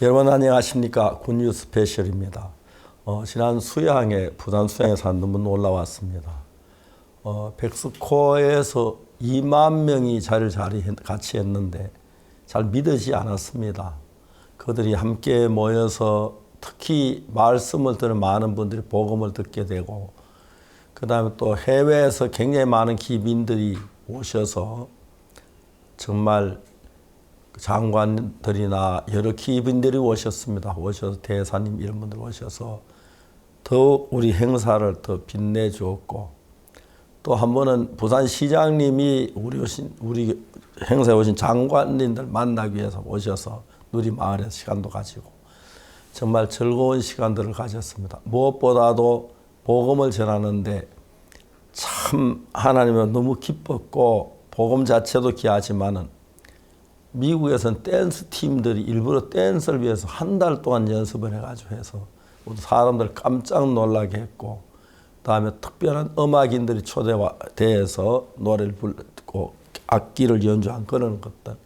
여러분 안녕하십니까. 굿뉴스 스페셜입니다. 지난 수양에 부산 수양에서 너무 놀라웠습니다. 백스코어에서 2만 명이 같이 했는데 잘 믿어지지 않았습니다. 그들이 함께 모여서 특히 말씀을 들은 많은 분들이 복음을 듣게 되고, 그 다음에 또 해외에서 굉장히 많은 기민들이 오셔서 정말 장관들이나 여러 기빈들이 오셨습니다. 오셔서 대사님 이런 분들 오셔서 더욱 우리 행사를 더 빛내주었고, 또 한 번은 부산시장님이 우리 행사에 오신 장관님들 만나기 위해서 오셔서 누리마을에서 시간도 가지고 정말 즐거운 시간들을 가졌습니다. 무엇보다도 복음을 전하는데 참 하나님은 너무 기뻤고, 복음 자체도 귀하지만은 미국에서는 댄스 팀들이 일부러 댄스를 위해서 한 달 동안 연습을 해가지고 해서 사람들 깜짝 놀라게 했고, 그다음에 특별한 음악인들이 초대돼서 노래를 부르고 악기를 연주한 그런 것들,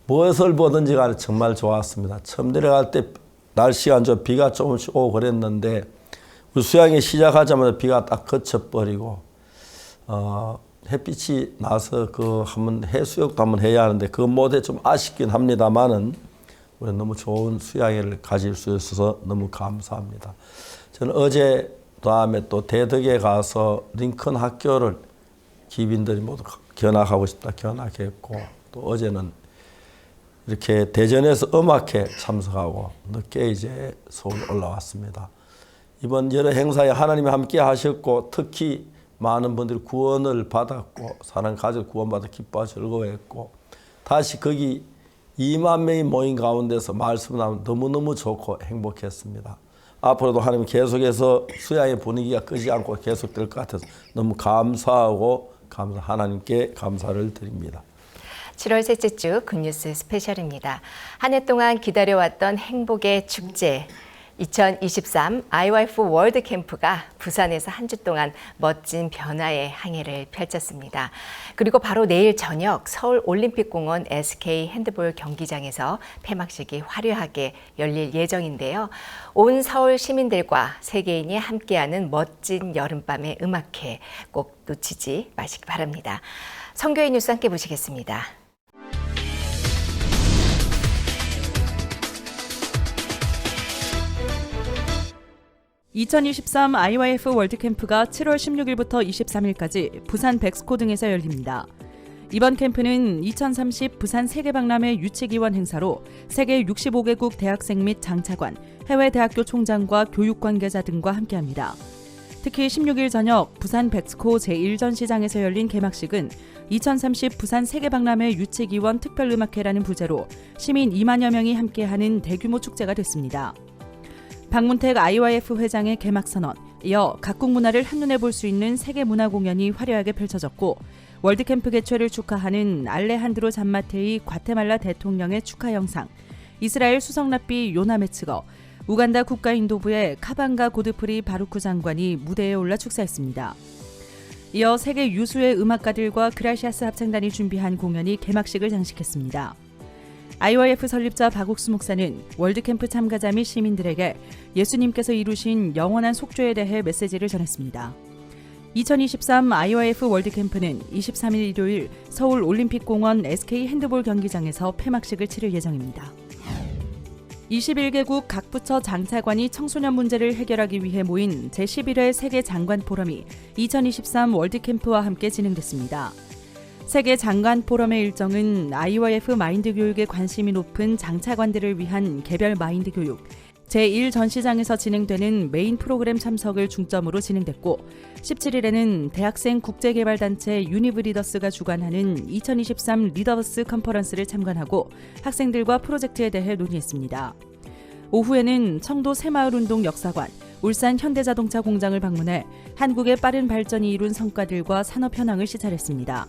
무엇을 보든지 간에 정말 좋았습니다. 처음 내려갈 때 날씨가 좀 비가 조금씩 오고 그랬는데 우리 수양이 시작하자마자 비가 딱 그쳐버리고 햇빛이 나서 한번 해수욕도 한번 해야 하는데 그 못해 좀 아쉽긴 합니다만은 우리 너무 좋은 수양회를 가질 수 있어서 너무 감사합니다. 저는 어제 다음에 또 대덕에 가서 링컨 학교를 기빈들이 모두 견학하고 싶다 견학했고, 또 어제는 이렇게 대전에서 음악회 참석하고 늦게 이제 서울 올라왔습니다. 이번 여러 행사에 하나님이 함께 하셨고, 특히 많은 분들이 구원을 받았고 사랑 가족 구원받아 기뻐하고 즐거워했고, 다시 거기 2만 명이 모인 가운데서 말씀 나오면 너무너무 좋고 행복했습니다. 앞으로도 하나님 계속해서 수양의 분위기가 끄지 않고 계속될 것 같아서 너무 감사하고 하나님께 감사를 드립니다. 7월 셋째 주 굿뉴스 스페셜입니다. 한 해 동안 기다려왔던 행복의 축제 2023 IYF 월드 캠프가 부산에서 한 주 동안 멋진 변화의 항해를 펼쳤습니다. 그리고 바로 내일 저녁 서울 올림픽공원 SK 핸드볼 경기장에서 폐막식이 화려하게 열릴 예정인데요. 온 서울 시민들과 세계인이 함께하는 멋진 여름밤의 음악회 꼭 놓치지 마시기 바랍니다. 선교의 뉴스 함께 보시겠습니다. 2023 IYF 월드캠프가 7월 16일부터 23일까지 부산 백스코 등에서 열립니다. 이번 캠프는 2030 부산 세계박람회 유치기원 행사로 세계 65개국 대학생 및 장차관, 해외 대학교 총장과 교육 관계자 등과 함께합니다. 특히 16일 저녁 부산 백스코 제1전시장에서 열린 개막식은 2030 부산 세계박람회 유치기원 특별음악회라는 부제로 시민 2만여 명이 함께하는 대규모 축제가 됐습니다. 박문택 IYF 회장의 개막 선언, 이어 각국 문화를 한눈에 볼 수 있는 세계 문화 공연이 화려하게 펼쳐졌고, 월드캠프 개최를 축하하는 알레한드로 잠마테이 과테말라 대통령의 축하 영상, 이스라엘 수석랍비 요나 메츠거, 우간다 국가인도부의 카방가 고드프리 바루크 장관이 무대에 올라 축사했습니다. 이어 세계 유수의 음악가들과 그라시아스 합창단이 준비한 공연이 개막식을 장식했습니다. IYF 설립자 박옥수 목사는 월드캠프 참가자 및 시민들에게 예수님께서 이루신 영원한 속죄에 대해 메시지를 전했습니다. 2023 IYF 월드캠프는 23일 일요일 서울 올림픽공원 SK 핸드볼 경기장에서 폐막식을 치를 예정입니다. 21개국 각 부처 장차관이 청소년 문제를 해결하기 위해 모인 제11회 세계 장관 포럼이 2023 월드캠프와 함께 진행됐습니다. 세계 장관 포럼의 일정은 IYF 마인드 교육에 관심이 높은 장차관들을 위한 개별 마인드 교육, 제1전시장에서 진행되는 메인 프로그램 참석을 중점으로 진행됐고, 17일에는 대학생 국제개발단체 유니브리더스가 주관하는 2023 리더버스 컨퍼런스를 참관하고 학생들과 프로젝트에 대해 논의했습니다. 오후에는 청도 새마을운동 역사관, 울산 현대자동차 공장을 방문해 한국의 빠른 발전이 이룬 성과들과 산업 현황을 시찰했습니다.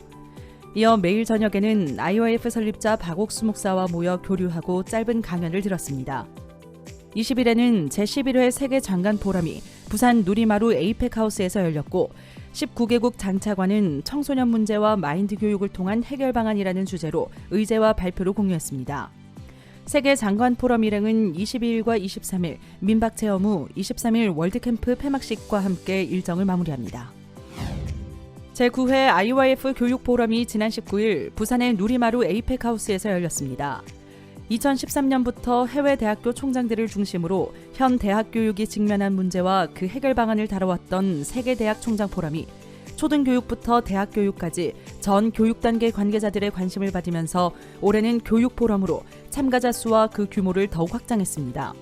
이어 매일 저녁에는 IYF 설립자 박옥수 목사와 모여 교류하고 짧은 강연을 들었습니다. 20일에는 제11회 세계 장관 포럼이 부산 누리마루 에이펙 하우스에서 열렸고, 19개국 장차관은 청소년 문제와 마인드 교육을 통한 해결 방안이라는 주제로 의제와 발표를 공유했습니다. 세계 장관 포럼 일행은 22일과 23일 민박 체험 후 23일 월드캠프 폐막식과 함께 일정을 마무리합니다. 제9회 IYF 교육 포럼이 지난 19일 부산의 누리마루 에이펙 하우스에서 열렸습니다. 2013년부터 해외 대학교 총장들을 중심으로 현 대학 교육이 직면한 문제와 그 해결 방안을 다뤄왔던 세계 대학 총장 포럼이 초등교육부터 대학 교육까지 전 교육 단계 관계자들의 관심을 받으면서 올해는 교육 포럼으로 참가자 수와 그 규모를 더욱 확장했습니다.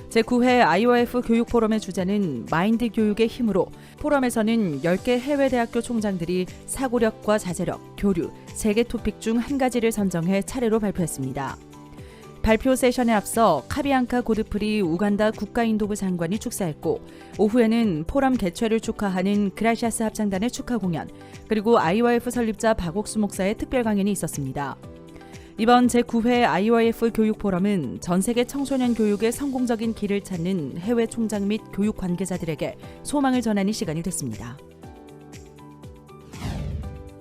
제9회 IYF 교육 포럼의 주제는 마인드 교육의 힘으로 포럼에서는 10개 해외 대학교 총장들이 사고력과 자제력, 교류, 3개 토픽 중 한 가지를 선정해 차례로 발표했습니다. 발표 세션에 앞서 카비앙카 고드프리 우간다 국가인도부 장관이 축사했고 오후에는 포럼 개최를 축하하는 그라시아스 합창단의 축하 공연 그리고 IYF 설립자 박옥수 목사의 특별 강연이 있었습니다. 이번 제9회 IYF 교육 포럼은 전 세계 청소년 교육의 성공적인 길을 찾는 해외 총장 및 교육 관계자들에게 소망을 전하는 시간이 됐습니다.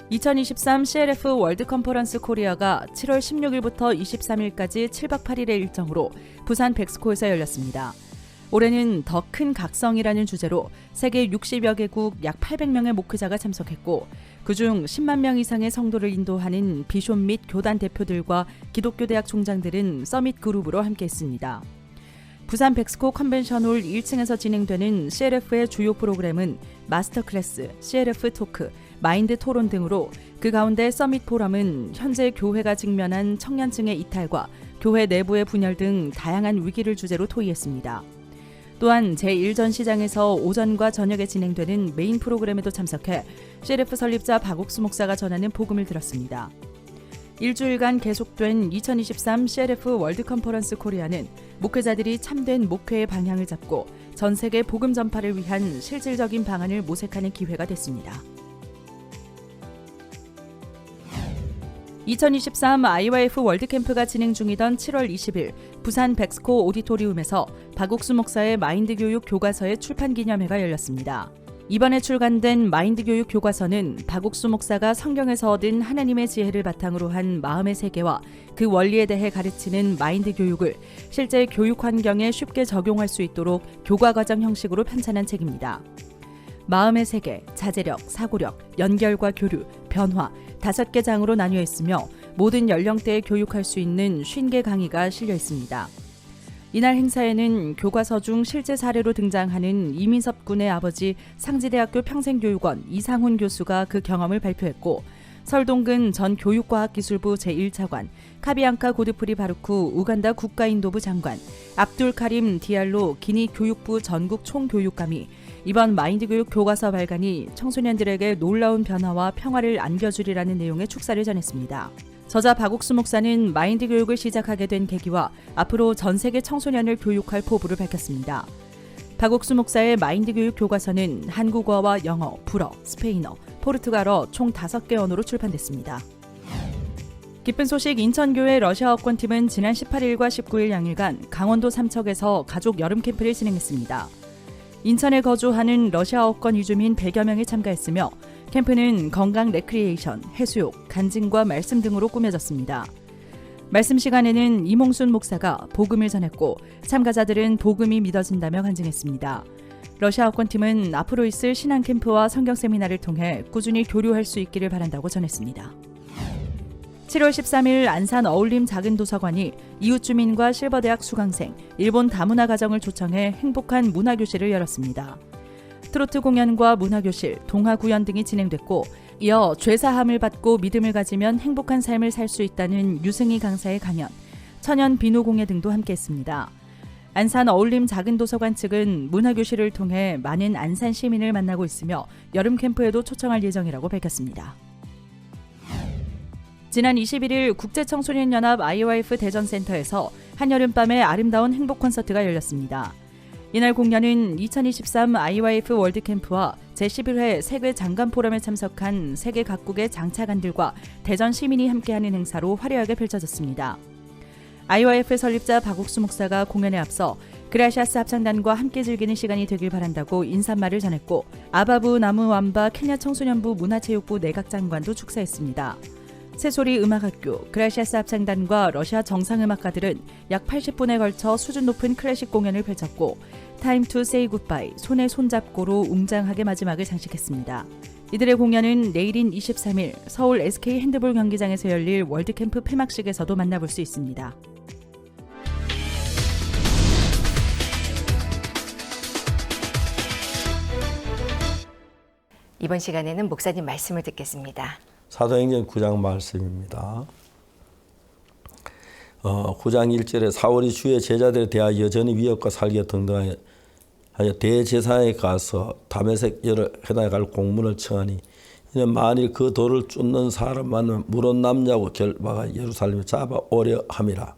2023 CLF 월드 컨퍼런스 코리아가 7월 16일부터 23일까지 7박 8일의 일정으로 부산 백스코에서 열렸습니다. 올해는 더 큰 각성이라는 주제로 세계 60여 개국 약 800명의 목회자가 참석했고 그중 10만 명 이상의 성도를 인도하는 비숍 및 교단 대표들과 기독교 대학 총장들은 서밋 그룹으로 함께했습니다. 부산 백스코 컨벤션홀 1층에서 진행되는 CLF의 주요 프로그램은 마스터 클래스, CLF 토크, 마인드 토론 등으로 그 가운데 서밋 포럼은 현재 교회가 직면한 청년층의 이탈과 교회 내부의 분열 등 다양한 위기를 주제로 토의했습니다. 또한 제1전 시장에서 오전과 저녁에 진행되는 메인 프로그램에도 참석해 CLF 설립자 박옥수 목사가 전하는 복음을 들었습니다. 일주일간 계속된 2023 CLF 월드 컨퍼런스 코리아는 목회자들이 참된 목회의 방향을 잡고 전 세계 복음 전파를 위한 실질적인 방안을 모색하는 기회가 됐습니다. 2023 IYF 월드캠프가 진행 중이던 7월 20일 부산 백스코 오디토리움에서 박옥수 목사의 마인드 교육 교과서의 출판 기념회가 열렸습니다. 이번에 출간된 마인드 교육 교과서는 박옥수 목사가 성경에서 얻은 하나님의 지혜를 바탕으로 한 마음의 세계와 그 원리에 대해 가르치는 마인드 교육을 실제 교육 환경에 쉽게 적용할 수 있도록 교과 과정 형식으로 편찬한 책입니다. 마음의 세계, 자제력, 사고력, 연결과 교류, 변화 5개 장으로 나뉘어 있으며 모든 연령대에 교육할 수 있는 50개 강의가 실려 있습니다. 이날 행사에는 교과서 중 실제 사례로 등장하는 이민섭 군의 아버지 상지대학교 평생교육원 이상훈 교수가 그 경험을 발표했고 설동근 전 교육과학기술부 제1차관, 카비앙카 고드프리 바루쿠 우간다 국가인도부 장관, 압둘 카림 디알로 기니 교육부 전국 총교육감이 이번 마인드 교육 교과서 발간이 청소년들에게 놀라운 변화와 평화를 안겨주리라는 내용의 축사를 전했습니다. 저자 박옥수 목사는 마인드 교육을 시작하게 된 계기와 앞으로 전 세계 청소년을 교육할 포부를 밝혔습니다. 박옥수 목사의 마인드 교육 교과서는 한국어와 영어, 불어, 스페인어, 포르투갈어 총 5개 언어로 출판됐습니다. 기쁜 소식 인천교회 러시아어권팀은 지난 18일과 19일 양일간 강원도 삼척에서 가족 여름 캠프를 진행했습니다. 인천에 거주하는 러시아어권 이주민 100여 명이 참가했으며 캠프는 건강 레크리에이션, 해수욕, 간증과 말씀 등으로 꾸며졌습니다. 말씀 시간에는 이몽순 목사가 복음을 전했고 참가자들은 복음이 믿어진다며 간증했습니다. 러시아어권팀은 앞으로 있을 신앙 캠프와 성경 세미나를 통해 꾸준히 교류할 수 있기를 바란다고 전했습니다. 7월 13일 안산 어울림 작은 도서관이 이웃 주민과 실버대학 수강생, 일본 다문화 가정을 초청해 행복한 문화교실을 열었습니다. 트로트 공연과 문화교실, 동화구연 등이 진행됐고 이어 죄사함을 받고 믿음을 가지면 행복한 삶을 살 수 있다는 유승희 강사의 강연, 천연 비누공예 등도 함께했습니다. 안산 어울림 작은 도서관 측은 문화교실을 통해 많은 안산 시민을 만나고 있으며 여름 캠프에도 초청할 예정이라고 밝혔습니다. 지난 21일 국제청소년연합 IYF 대전센터에서 한여름밤의 아름다운 행복 콘서트가 열렸습니다. 이날 공연은 2023 IYF 월드캠프와 제11회 세계 장관 포럼에 참석한 세계 각국의 장차관들과 대전 시민이 함께하는 행사로 화려하게 펼쳐졌습니다. IYF 설립자 박옥수 목사가 공연에 앞서 그라시아스 합창단과 함께 즐기는 시간이 되길 바란다고 인사말을 전했고 아바부 나무완바 케냐 청소년부 문화체육부 내각장관도 축사했습니다. 새소리 음악학교, 그라시아스 합창단과 러시아 정상음악가들은 약 80분에 걸쳐 수준 높은 클래식 공연을 펼쳤고 타임 투 세이 굿바이, 손에 손잡고로 웅장하게 마지막을 장식했습니다. 이들의 공연은 내일인 23일 서울 SK 핸드볼 경기장에서 열릴 월드캠프 폐막식에서도 만나볼 수 있습니다. 이번 시간에는 목사님 말씀을 듣겠습니다. 사도행전 9장 말씀입니다. 9장 1절에 사울이 주의 제자들에 대하여 여전히 위협과 살기가 등등하여 대제사장에 가서 다메섹으로 해당에 갈 공문을 청하니 이는 만일 그 돌을 쫓는 사람만은 물은 남자고 결박하 예루살렘에 잡아오려 함이라.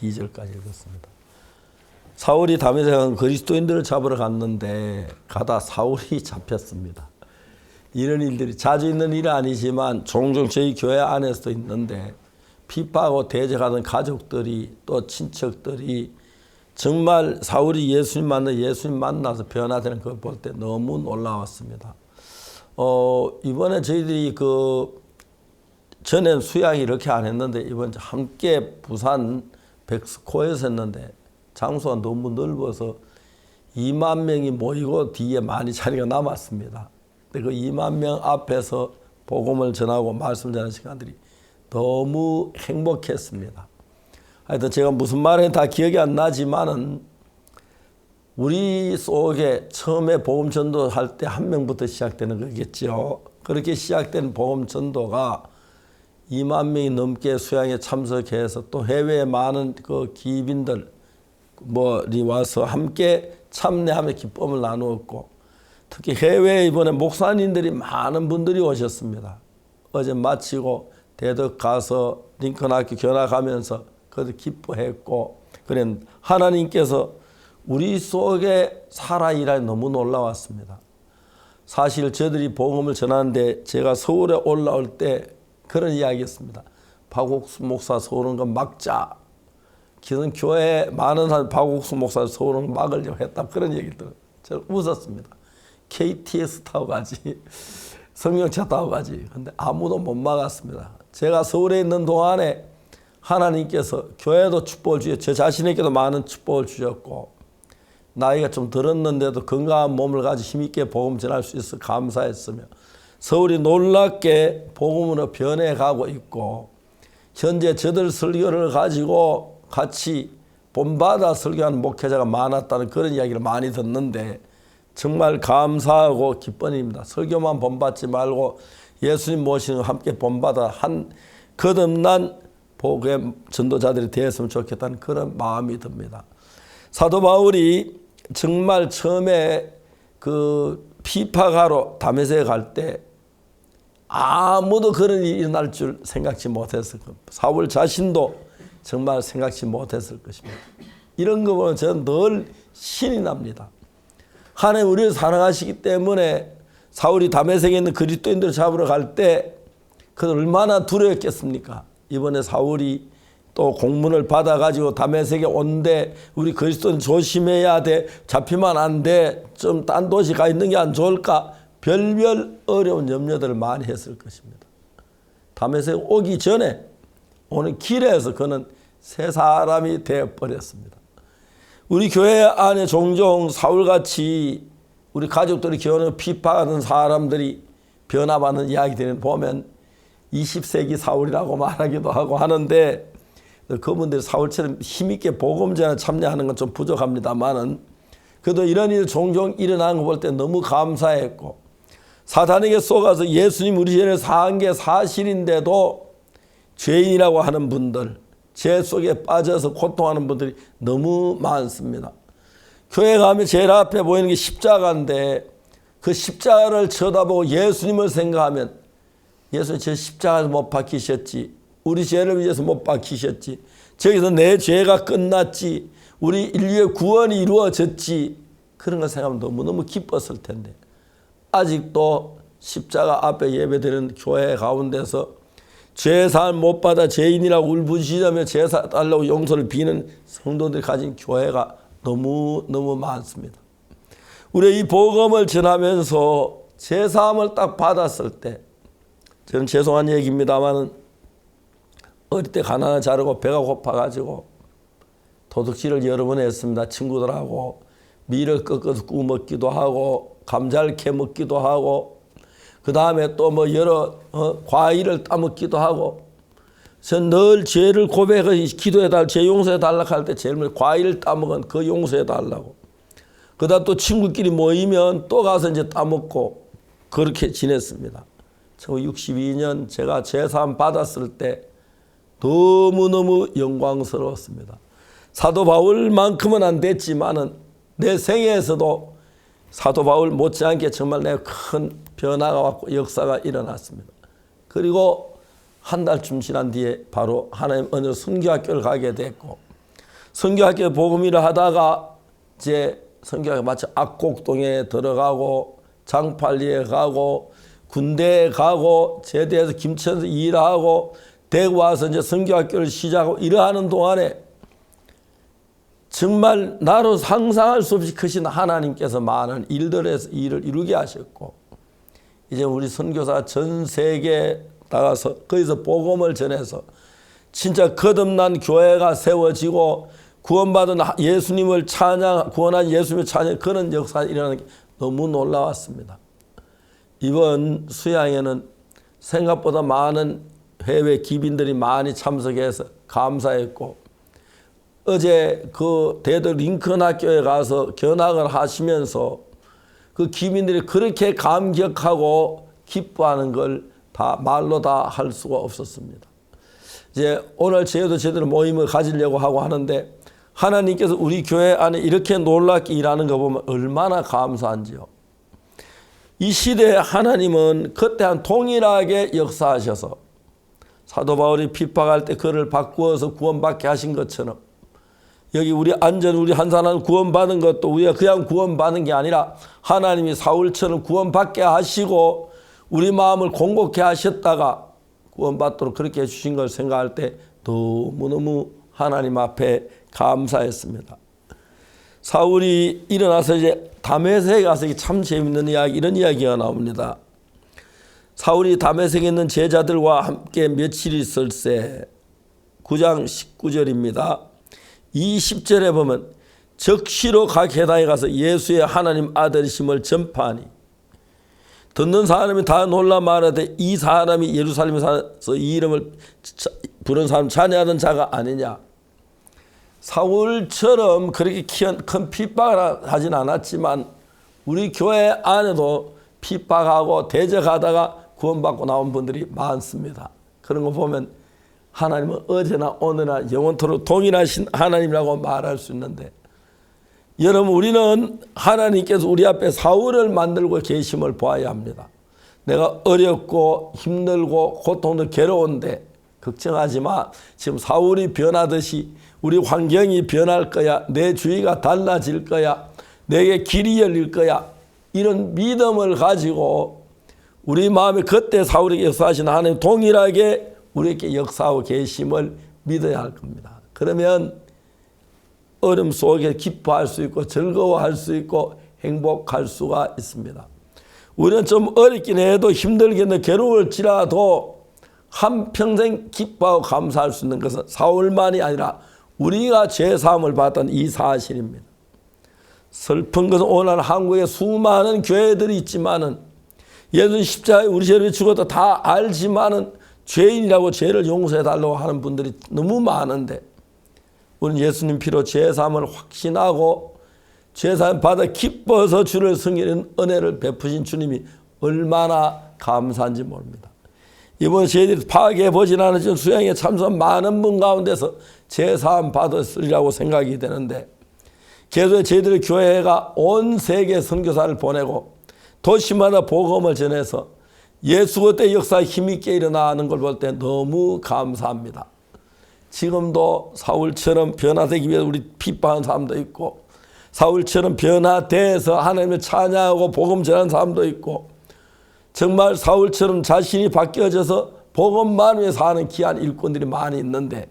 2절까지 읽었습니다. 사울이 다메섹에 간 그리스도인들을 잡으러 갔는데 가다 사울이 잡혔습니다. 이런 일들이 자주 있는 일은 아니지만 종종 저희 교회 안에서도 있는데 피파하고 대적하던 가족들이 또 친척들이 정말 사울이 예수님 만나서 변화되는 걸 볼 때 너무 놀라웠습니다. 이번에 저희들이 전에 수양이 이렇게 안 했는데 이번 함께 부산 백스코에서 했는데 장소가 너무 넓어서 2만 명이 모이고 뒤에 많이 자리가 남았습니다. 그 2만 명 앞에서 복음을 전하고 말씀 전하는 시간들이 너무 행복했습니다. 하여튼 제가 무슨 말인지 다 기억이 안 나지만은 우리 속에 처음에 복음 전도할 때 한 명부터 시작되는 거겠죠. 그렇게 시작된 복음 전도가 2만 명이 넘게 수양에 참석해서 또 해외에 많은 그 기빈들이 와서 함께 참여하며 기쁨을 나누었고 특히 해외에 이번에 목사님들이 많은 분들이 오셨습니다. 어제 마치고 대덕 가서 링컨 학교 견학하면서 그들 기뻐했고 그래 하나님께서 우리 속에 살아 일하니 너무 놀라웠습니다. 사실 저들이 복음을 전하는데 제가 서울에 올라올 때 그런 이야기였습니다. 박옥수 목사 서울 온 건 막자. 기존 교회에 많은 사람 박옥수 목사 서울 온 건 막으려고 했다. 그런 얘기들 제가 웃었습니다. KTX 타고 가지 성경차 타고 가지. 근데 아무도 못 막았습니다. 제가 서울에 있는 동안에 하나님께서 교회도 축복을 주셨고 저 자신에게도 많은 축복을 주셨고 나이가 좀 들었는데도 건강한 몸을 가지고 힘있게 복음 전할 수 있어 감사했으며 서울이 놀랍게 복음으로 변해가고 있고 현재 저들 설교를 가지고 같이 본받아 설교하는 목회자가 많았다는 그런 이야기를 많이 듣는데 정말 감사하고 기쁜 일입니다. 설교만 본받지 말고 예수님 모시는 함께 본받아 한 거듭난 복음의 전도자들이 되었으면 좋겠다는 그런 마음이 듭니다. 사도 바울이 정말 처음에 그 피파가로 다메섹에 갈 때 아무도 그런 일이 일어날 줄 생각지 못했을 겁니다. 사울 자신도 정말 생각지 못했을 것입니다. 이런 거 보면 저는 늘 신이 납니다. 하나님 우리를 사랑하시기 때문에 사울이 다메섹에 있는 그리스도인들을 잡으러 갈 때 그는 얼마나 두려웠겠습니까? 이번에 사울이 또 공문을 받아가지고 다메섹에 온데 우리 그리스도인 조심해야 돼. 잡히면 안 돼. 좀 딴 도시 가 있는 게 안 좋을까? 별별 어려운 염려들을 많이 했을 것입니다. 다메섹 오기 전에 오는 길에서 그는 새 사람이 되어버렸습니다. 우리 교회 안에 종종 사울같이 우리 가족들이 겪는 피파하는 사람들이 변화받는 이야기들을 보면 20세기 사울이라고 말하기도 하고 하는데 그분들이 사울처럼 힘있게 복음전에 참여하는 건 좀 부족합니다만은 그래도 이런 일 종종 일어나는 거 볼 때 너무 감사했고 사탄에게 속아서 예수님 우리 죄를 사한 게 사실인데도 죄인이라고 하는 분들 죄 속에 빠져서 고통하는 분들이 너무 많습니다. 교회 가면 제일 앞에 보이는 게 십자가인데 그 십자가를 쳐다보고 예수님을 생각하면 예수님 제 십자가에서 못 박히셨지. 우리 죄를 위해서 못 박히셨지. 저기서 내 죄가 끝났지. 우리 인류의 구원이 이루어졌지. 그런 걸 생각하면 너무너무 기뻤을 텐데 아직도 십자가 앞에 예배드리는 교회 가운데서 죄사함 못 받아 죄인이라고 울부짖으며 죄사 달라고 용서를 비는 성도들이 가진 교회가 너무 많습니다. 우리 이 복음을 전하면서 죄사함을 딱 받았을 때 저는 죄송한 얘기입니다만 어릴 때 가난한 자르고 배가 고파가지고 도둑질을 여러 번 했습니다. 친구들하고 밀을 꺾어서 구워 먹기도 하고 감자를 캐 먹기도 하고 그 다음에 또 뭐 여러 과일을 따먹기도 하고 전 늘 죄를 고백해서 기도해달라 죄 용서해달라 할 때 제일 먼저 과일을 따먹은 그 용서해달라고 그 다음 또 친구끼리 모이면 또 가서 이제 따먹고 그렇게 지냈습니다. 1962년 제가 제사함 받았을 때 너무너무 영광스러웠습니다. 사도 바울만큼은 안 됐지만은 내 생애에서도 사도 바울 못지않게 정말 내가 큰 변화가 왔고 역사가 일어났습니다. 그리고 한 달쯤 지난 뒤에 바로 하나님 은혜로 선교학교를 가게 됐고 선교학교 복음일을 하다가 이제 선교학교 마치 악곡동에 들어가고 장팔리에 가고 군대에 가고 제대해서 김천에서 일하고 대구 와서 이제 선교학교를 시작하고 일하는 동안에 정말 나로 상상할 수 없이 크신 하나님께서 많은 일들에서 일을 이루게 하셨고 이제 우리 선교사 전 세계에 나가서 거기서 복음을 전해서 진짜 거듭난 교회가 세워지고 구원받은 예수님을 찬양 구원한 예수님을 찬양 그런 역사가 일어나는 게 너무 놀라웠습니다. 이번 수양에는 생각보다 많은 해외 기빈들이 많이 참석해서 감사했고 어제 그 대도 링컨 학교에 가서 견학을 하시면서 그 기민들이 그렇게 감격하고 기뻐하는 걸 다 말로 다 할 수가 없었습니다. 이제 오늘 저희도 제대로 모임을 가지려고 하고 하는데 하나님께서 우리 교회 안에 이렇게 놀랍게 일하는 거 보면 얼마나 감사한지요. 이 시대에 하나님은 그때 한 동일하게 역사하셔서 사도 바울이 핍박할 때 그를 바꾸어서 구원받게 하신 것처럼 여기 우리 한 사람 구원받은 것도 우리가 그냥 구원받은 게 아니라 하나님이 사울처럼 구원받게 하시고 우리 마음을 공곡해 하셨다가 구원받도록 그렇게 해주신 걸 생각할 때 너무너무 하나님 앞에 감사했습니다. 사울이 일어나서 이제 다메섹에 가서 참 재밌는 이야기 이런 이야기가 나옵니다. 사울이 다메섹에 있는 제자들과 함께 며칠 있을새 9장 19절입니다. 20절에 보면 적시로 각 회당에 가서 예수의 하나님 아들이심을 전파하니 듣는 사람이 다 놀라 말하되 이 사람이 예루살렘에 사서 이 이름을 부른 사람 찬양하던 자가 아니냐. 사울처럼 그렇게 큰 핍박을 하진 않았지만 우리 교회 안에도 핍박하고 대적하다가 구원받고 나온 분들이 많습니다. 그런 거 보면 하나님은 어제나 오늘나 영원토록 동일하신 하나님이라고 말할 수 있는데 여러분 우리는 하나님께서 우리 앞에 사울을 만들고 계심을 보아야 합니다. 내가 어렵고 힘들고 고통도 괴로운데 걱정하지 마. 지금 사울이 변하듯이 우리 환경이 변할 거야. 내 주위가 달라질 거야. 내게 길이 열릴 거야. 이런 믿음을 가지고 우리 마음에 그때 사울에게 역사하신 하나님 동일하게 우리에게 역사하고 계심을 믿어야 할 겁니다. 그러면 어려움 속에 기뻐할 수 있고 즐거워할 수 있고 행복할 수가 있습니다. 우리는 좀 어렵긴 해도 힘들긴 괴로울지라도 한평생 기뻐하고 감사할 수 있는 것은 사울만이 아니라 우리가 죄사함을 받던 이 사실입니다. 슬픈 것은 오늘 한국에 수많은 교회들이 있지만은 예수님 십자가에 우리 죄를 죽어도 다 알지만은 죄인이라고 죄를 용서해달라고 하는 분들이 너무 많은데 우리는 예수님 피로 죄사함을 확신하고 죄사함 받아 기뻐서 주를 섬기는 은혜를 베푸신 주님이 얼마나 감사한지 모릅니다. 이번 저희들이 파악해 보진 않았지만 수양에 참석한 많은 분 가운데서 죄사함 받았으리라고 생각이 되는데 계속 저희들의 교회가 온 세계 선교사를 보내고 도시마다 복음을 전해서 예수 그때 역사에 힘있게 일어나는 걸 볼 때 너무 감사합니다. 지금도 사울처럼 변화되기 위해 우리 핍박한 사람도 있고 사울처럼 변화돼서 하나님을 찬양하고 복음 전하는 사람도 있고 정말 사울처럼 자신이 바뀌어져서 복음만 위해 사는 귀한 일꾼들이 많이 있는데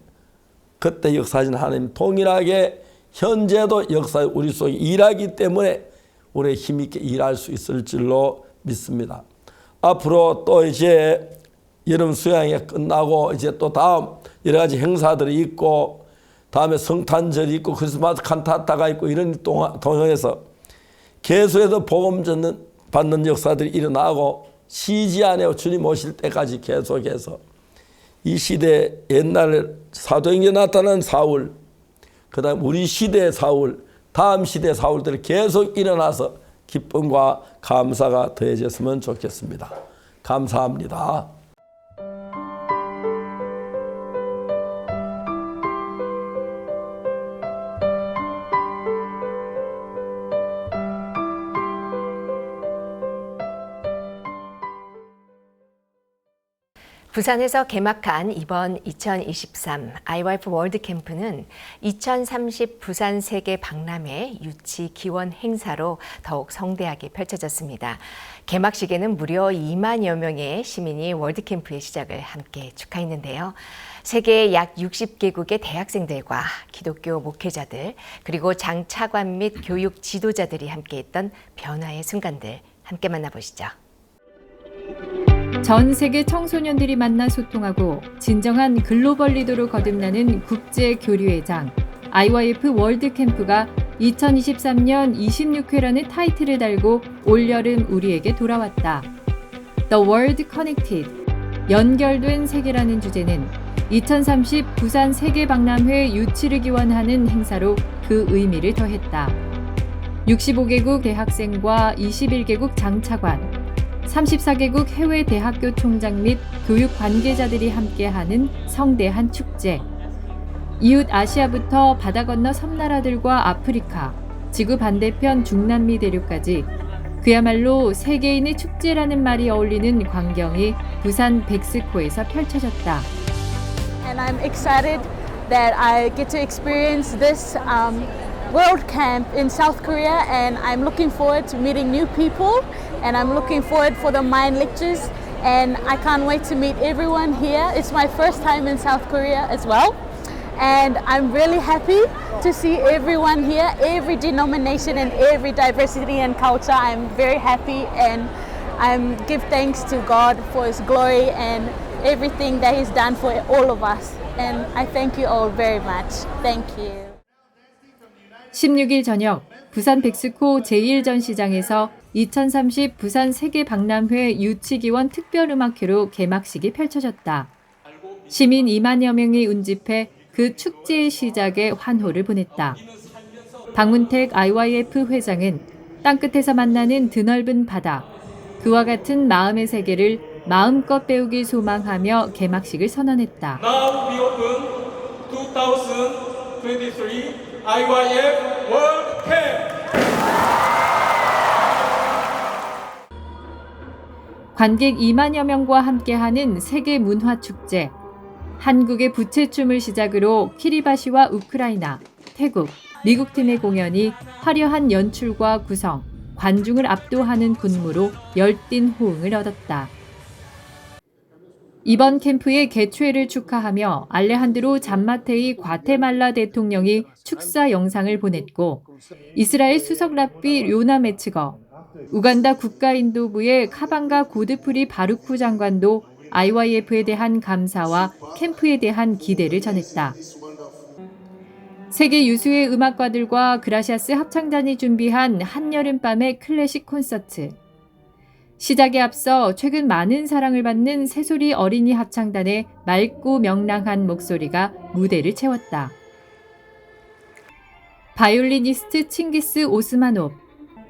그때 역사하신 하나님 동일하게 현재도 역사에 우리 속에 일하기 때문에 우리 힘있게 일할 수 있을 줄로 믿습니다. 앞으로 또 이제 여름 수양회 끝나고 이제 또 다음 여러 가지 행사들이 있고 다음에 성탄절이 있고 크리스마스 칸타타가 있고 이런 동영에서 계속해서 복음 전는 받는 역사들이 일어나고 쉬지 않아요. 주님 오실 때까지 계속해서 이 시대 옛날 사도행전에 나타난 사울, 그다음 우리 시대의 사울, 다음 시대 사울들이 계속 일어나서 기쁨과 감사가 더해졌으면 좋겠습니다. 감사합니다. 부산에서 개막한 이번 2023 IYF 월드 캠프는 2030 부산 세계 박람회 유치 기원 행사로 더욱 성대하게 펼쳐졌습니다. 개막식에는 무려 2만여 명의 시민이 월드 캠프의 시작을 함께 축하했는데요. 세계 약 60개국의 대학생들과 기독교 목회자들 그리고 장차관 및 교육 지도자들이 함께했던 변화의 순간들 함께 만나보시죠. 전 세계 청소년들이 만나 소통하고 진정한 글로벌 리더로 거듭나는 국제 교류의 장 IYF 월드 캠프가 2023년 26회라는 타이틀을 달고 올여름 우리에게 돌아왔다. The World Connected, 연결된 세계라는 주제는 2030 부산 세계박람회 유치를 기원하는 행사로 그 의미를 더했다. 65개국 대학생과 21개국 장차관, 34개국 해외 대학교 총장 및 교육 관계자들이 함께하는 성대한 축제. 이웃 아시아부터 바다 건너 섬나라들과 아프리카, 지구 반대편 중남미 대륙까지 그야말로 세계인의 축제라는 말이 어울리는 광경이 부산 백스코에서 펼쳐졌다. And I'm excited that I get to experience this World Camp in South Korea, and I'm looking forward to meeting new people, and I'm looking forward for the Mind lectures, and I can't wait to meet everyone here. It's my first time in South Korea as well, and I'm really happy to see everyone here, every denomination and every diversity and culture. I'm very happy, and I give thanks to God for His glory and everything that He's done for all of us, and I thank you all very much. Thank you. 16일 저녁 부산 백스코 제1전시장에서 2030 부산 세계박람회 유치기원 특별음악회로 개막식이 펼쳐졌다. 시민 2만여 명이 운집해 그 축제의 시작에 환호를 보냈다. 박문택 IYF 회장은 땅끝에서 만나는 드넓은 바다, 그와 같은 마음의 세계를 마음껏 배우길 소망하며 개막식을 선언했다. Now we open 2023 IYF World Camp. 관객 2만여 명과 함께하는 세계 문화 축제. 한국의 부채춤을 시작으로 키리바시와 우크라이나, 태국, 미국 팀의 공연이 화려한 연출과 구성, 관중을 압도하는 군무로 열띤 호응을 얻었다. 이번 캠프의 개최를 축하하며 알레한드로 잠마테이 과테말라 대통령이 축사 영상을 보냈고 이스라엘 수석 랍비 요나 메츠거, 우간다 국가인도부의 카방가 고드프리 바루쿠 장관도 IYF에 대한 감사와 캠프에 대한 기대를 전했다. 세계 유수의 음악가들과 그라시아스 합창단이 준비한 한여름밤의 클래식 콘서트. 시작에 앞서 최근 많은 사랑을 받는 새소리 어린이 합창단의 맑고 명랑한 목소리가 무대를 채웠다. 바이올리니스트 칭기스 오스마노프,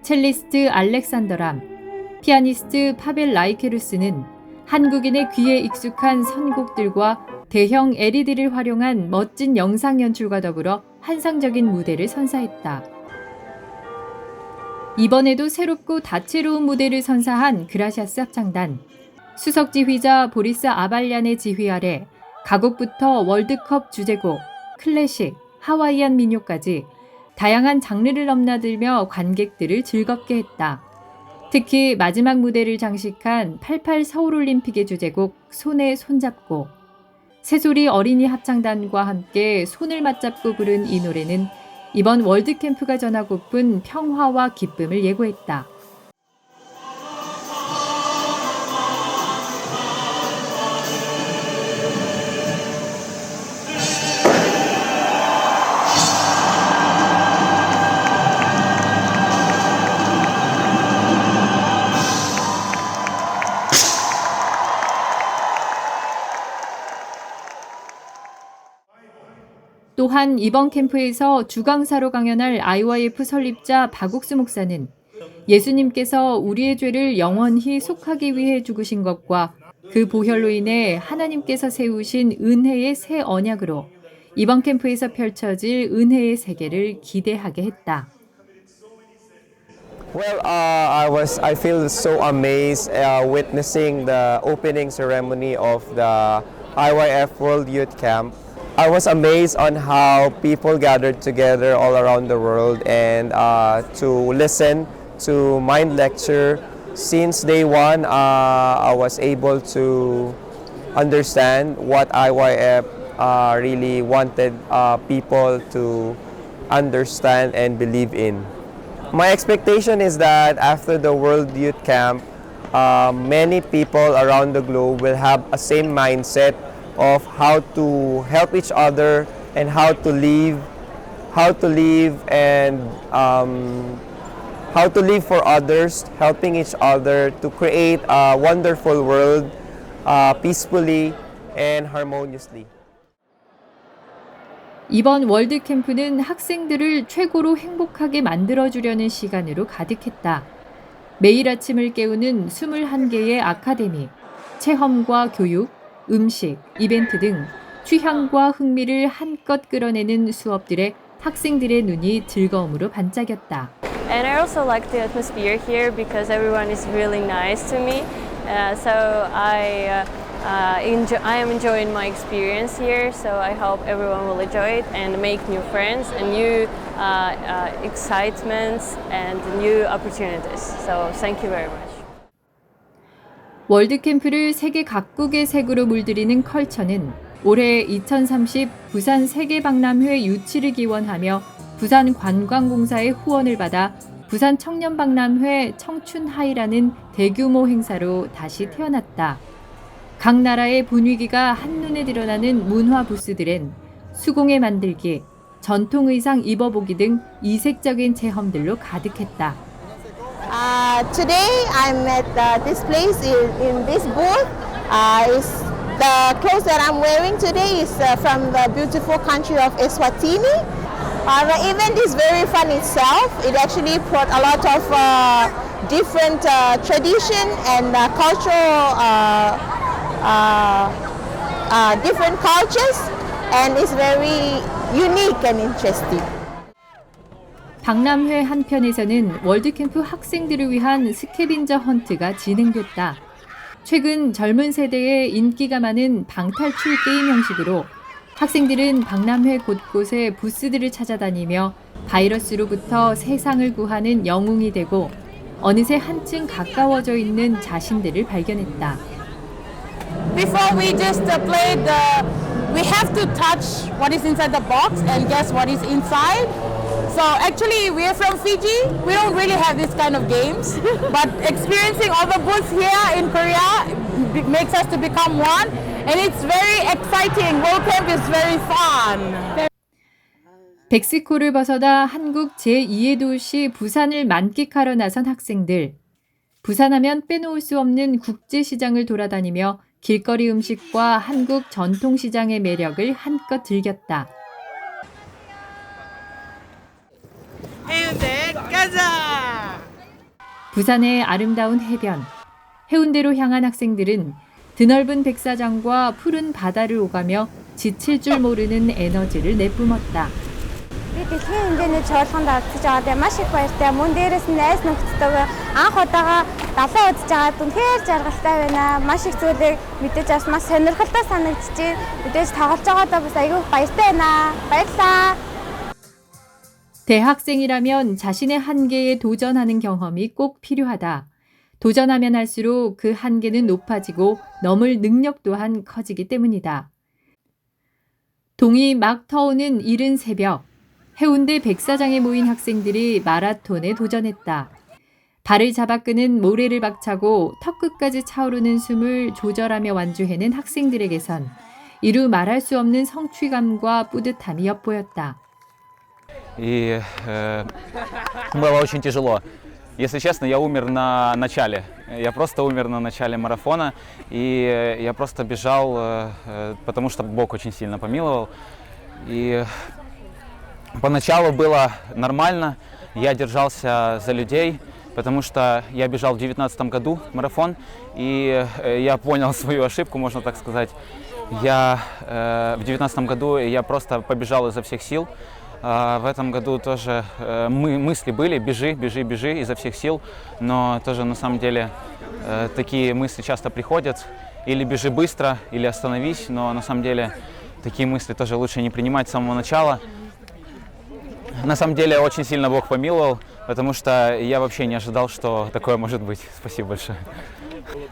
첼리스트 알렉산더람, 피아니스트 파벨 라이케루스는 한국인의 귀에 익숙한 선곡들과 대형 LED를 활용한 멋진 영상 연출과 더불어 환상적인 무대를 선사했다. 이번에도 새롭고 다채로운 무대를 선사한 그라시아스 합창단. 수석 지휘자 보리스 아발얀의 지휘 아래 가곡부터 월드컵 주제곡, 클래식, 하와이안 민요까지 다양한 장르를 넘나들며 관객들을 즐겁게 했다. 특히 마지막 무대를 장식한 88 서울올림픽의 주제곡 손에 손잡고, 새소리 어린이 합창단과 함께 손을 맞잡고 부른 이 노래는 이번 월드캠프가 전하고픈 평화와 기쁨을 예고했다. 또한 이번 캠프에서 주강사로 강연할 IYF 설립자 박옥수 목사는 예수님께서 우리의 죄를 영원히 속하기 위해 죽으신 것과 그 보혈로 인해 하나님께서 세우신 은혜의 새 언약으로 이번 캠프에서 펼쳐질 은혜의 세계를 기대하게 했다. Well, I feel so amazed witnessing the opening ceremony of the IYF World Youth Camp. I was amazed on how people gathered together all around the world and to listen to mind lecture. Since day one, I was able to understand what IYF really wanted people to understand and believe in. My expectation is that after the World Youth Camp, many people around the globe will have a same mindset of how to help each other and how to live and how to live for others, helping each other to create a wonderful world peacefully and harmoniously. 이번 월드캠프는 학생들을 최고로 행복하게 만들어주려는 시간으로 가득했다. 매일 아침을 깨우는 21개의 아카데미, 체험과 교육, 음식, 이벤트 등 취향과 흥미를 한껏 끌어내는 수업들에 학생들의 눈이 즐거움으로 반짝였다. And I also like the atmosphere here because everyone is really nice to me. So I am enjoying my experience here. So I hope everyone will enjoy it and make new friends and new excitements and new opportunities. So thank you very much. 월드캠프를 세계 각국의 색으로 물들이는 컬처는 올해 2030 부산 세계박람회 유치를 기원하며 부산관광공사의 후원을 받아 부산 청년박람회 청춘하이라는 대규모 행사로 다시 태어났다. 각 나라의 분위기가 한눈에 드러나는 문화 부스들엔 수공예 만들기, 전통의상 입어보기 등 이색적인 체험들로 가득했다. Today I'm at this place in this booth. The clothes that I'm wearing today is from the beautiful country of Eswatini. The event is very fun itself. It actually brought a lot of different tradition and cultural different cultures, and it's very unique and interesting. 박람회 한편에서는 월드캠프 학생들을 위한 스캐빈저 헌트가 진행됐다. 최근 젊은 세대에 인기가 많은 방탈출 게임 형식으로 학생들은 박람회 곳곳에 부스들을 찾아다니며 바이러스로부터 세상을 구하는 영웅이 되고 어느새 한층 가까워져 있는 자신들을 발견했다. Before we just played, we have to touch what is inside the box and guess what is inside. So actually, we are from Fiji. We don't really have this kind of games, but experiencing all the booths here in Korea makes us to become one, and it's very exciting. World Camp is very fun. 백스코를 벗어나 한국 제2의 도시 부산을 만끽하러 나선 학생들. 부산하면 빼놓을 수 없는 국제시장을 돌아다니며 길거리 음식과 한국 전통시장의 매력을 한껏 즐겼다. 해운대 가자! 부산의 아름다운 해변, 해운대로 향한 학생들은 드넓은 백사장과 푸른 바다를 오가며 지칠 줄 모르는 에너지를 내뿜었다. Дэлхийн хэмжээний чуулганд оролцож байгаад маш их баяртай. Мөн дээрээс нь найз нөхдөдөө анх удаага далаа удаж байгаад үнэхээр жаргалтай байна. Маш их зүйлийг мэдээж бас маш сонирхолтой санагдчихэв. Мэдээж тоглож байгаадаа бас айгүй баяртай байна. баярлалаа. 대학생이라면 자신의 한계에 도전하는 경험이 꼭 필요하다. 도전하면 할수록 그 한계는 높아지고 넘을 능력 또한 커지기 때문이다. 동이 막 터오는 이른 새벽, 해운대 백사장에 모인 학생들이 마라톤에 도전했다. 발을 잡아 끄는 모래를 박차고 턱끝까지 차오르는 숨을 조절하며 완주해낸 학생들에게선 이루 말할 수 없는 성취감과 뿌듯함이 엿보였다. И было очень тяжело. Если честно, я умер на начале. Я просто умер на начале марафона. И я просто бежал, потому что Бог очень сильно помиловал. И Поначалу было нормально, я держался за людей, потому что я бежал в 2019 году марафон, и я понял свою ошибку, можно так сказать. В 2019 году я просто побежал изо всех сил. В этом году тоже мысли были: бежи, бежи, бежи изо всех сил, но тоже на самом деле такие мысли часто приходят: или бежи быстро, или остановись, но на самом деле такие мысли тоже лучше не принимать с самого начала. На самом деле очень сильно Бог помиловал, потому что я вообще не ожидал, что такое может быть. Спасибо большое.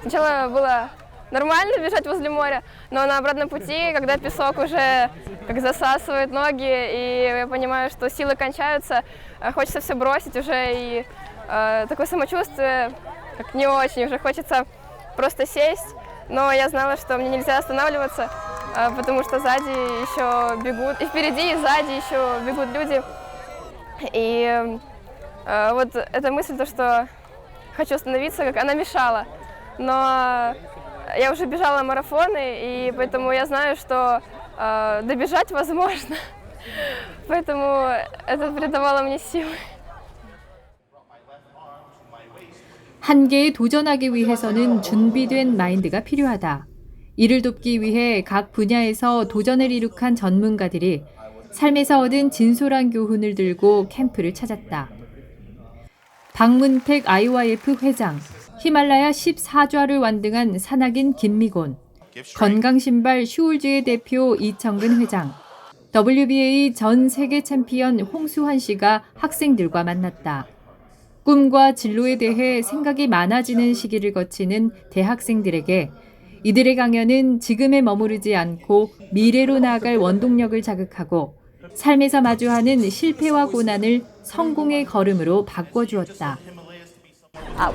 Сначала было нормально бежать возле моря, но на обратном пути, когда песок уже как засасывает ноги, и я понимаю, что силы кончаются, хочется все бросить уже, и такое самочувствие как не очень, уже хочется просто сесть, но я знала, что мне нельзя останавливаться, потому что сзади еще бегут, и впереди, и сзади еще бегут люди, и вот эта мысль, то, что хочу остановиться, как она мешала, но я уже бежала марафоны, и поэтому я знаю, что добежать возможно. Поэтому это придавало мне силы. 한계에 도전하기 위해서는 준비된 마인드가 필요하다. 이를 돕기 위해 각 분야에서 도전을 이룩한 전문가들이 삶에서 얻은 진솔한 교훈을 들고 캠프를 찾았다. 박문택 IYF 회장, 히말라야 14좌를 완등한 산악인 김미곤, 건강신발 슈울즈의 대표 이청근 회장, WBA 전 세계 챔피언 홍수환 씨가 학생들과 만났다. 꿈과 진로에 대해 생각이 많아지는 시기를 거치는 대학생들에게 이들의 강연은 지금에 머무르지 않고 미래로 나아갈 원동력을 자극하고 삶에서 마주하는 실패와 고난을 성공의 걸음으로 바꿔주었다.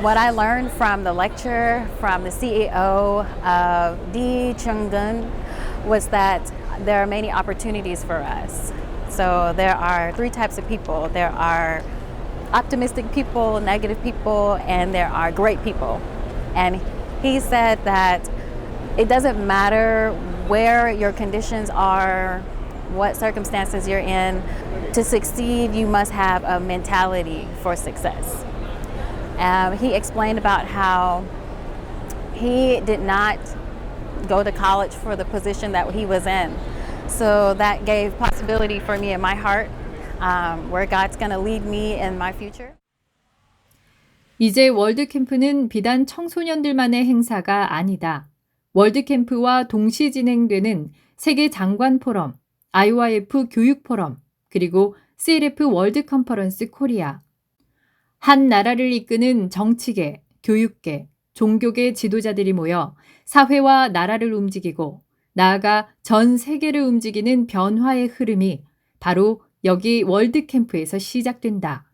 What I learned from the lecture from the CEO of Lee Chung-gun was that there are many opportunities for us. So there are three types of people. There are optimistic people, negative people, and there are great people. And he said that it doesn't matter where your conditions are, what circumstances you're in. To succeed, you must have a mentality for success. He explained about how he did not go to college for the position that he was in. So that gave possibility for me in my heart, where God's going to lead me in my future. 이제 월드캠프는 비단 청소년들만의 행사가 아니다. 월드캠프와 동시 진행되는 세계 장관 포럼, IYF 교육 포럼, 그리고 CLF 월드 컨퍼런스 코리아. 한 나라를 이끄는 정치계, 교육계, 종교계 지도자들이 모여 사회와 나라를 움직이고 나아가 전 세계를 움직이는 변화의 흐름이 바로 여기 월드캠프에서 시작된다.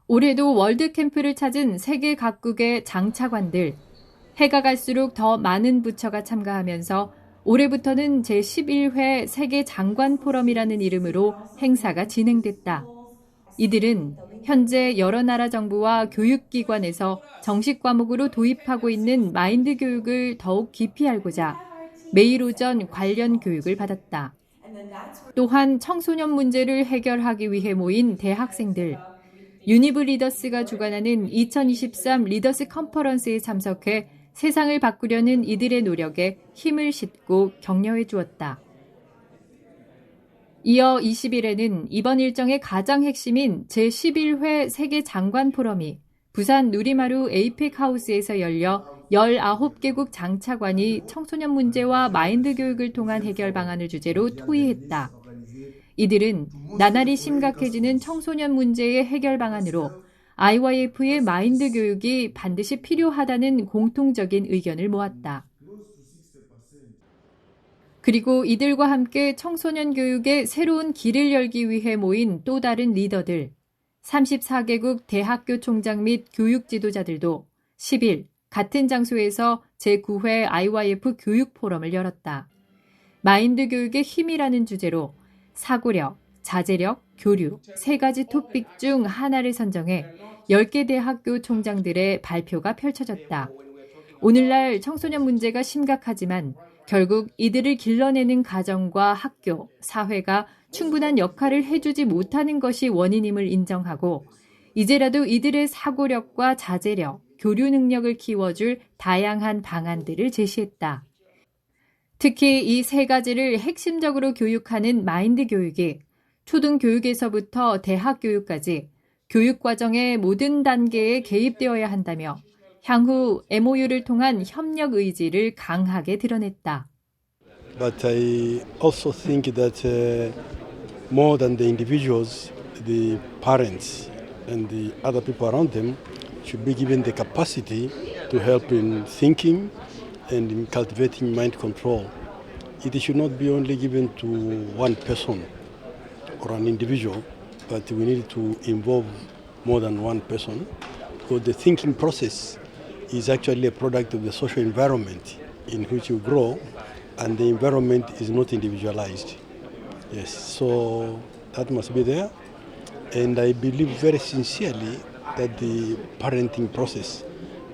올해도 월드캠프를 찾은 세계 각국의 장차관들, 해가 갈수록 더 많은 부처가 참가하면서 올해부터는 제11회 세계 장관 포럼이라는 이름으로 행사가 진행됐다. 이들은 현재 여러 나라 정부와 교육기관에서 정식 과목으로 도입하고 있는 마인드 교육을 더욱 깊이 알고자 매일 오전 관련 교육을 받았다. 또한 청소년 문제를 해결하기 위해 모인 대학생들, 유니브 리더스가 주관하는 2023 리더스 컨퍼런스에 참석해 세상을 바꾸려는 이들의 노력에 힘을 싣고 격려해 주었다. 이어 20일에는 이번 일정의 가장 핵심인 제11회 세계 장관 포럼이 부산 누리마루 에이펙 하우스에서 열려 19개국 장차관이 청소년 문제와 마인드 교육을 통한 해결 방안을 주제로 토의했다. 이들은 나날이 심각해지는 청소년 문제의 해결 방안으로 IYF의 마인드 교육이 반드시 필요하다는 공통적인 의견을 모았다. 그리고 이들과 함께 청소년 교육의 새로운 길을 열기 위해 모인 또 다른 리더들, 34개국 대학교 총장 및 교육 지도자들도 10일 같은 장소에서 제9회 IYF 교육 포럼을 열었다. 마인드 교육의 힘이라는 주제로 사고력, 자제력, 교류 세 가지 토픽 중 하나를 선정해 10개 대학교 총장들의 발표가 펼쳐졌다. 오늘날 청소년 문제가 심각하지만 결국 이들을 길러내는 가정과 학교, 사회가 충분한 역할을 해주지 못하는 것이 원인임을 인정하고 이제라도 이들의 사고력과 자제력, 교류 능력을 키워줄 다양한 방안들을 제시했다. 특히 이 세 가지를 핵심적으로 교육하는 마인드 교육이 초등교육에서부터 대학 교육까지 교육과정의 모든 단계에 개입되어야 한다며 향후 MOU를 통한 협력 의지를 강하게 드러냈다. But I also think that more than the individuals, the parents and the other people around them should be given the capacity to help in thinking and in cultivating mind control. It should not be only given to one person or an individual, but we need to involve more than one person because the thinking process is actually a product of the social environment in which you grow, and the environment is not individualized. Yes, so that must be there, and I believe very sincerely that the parenting process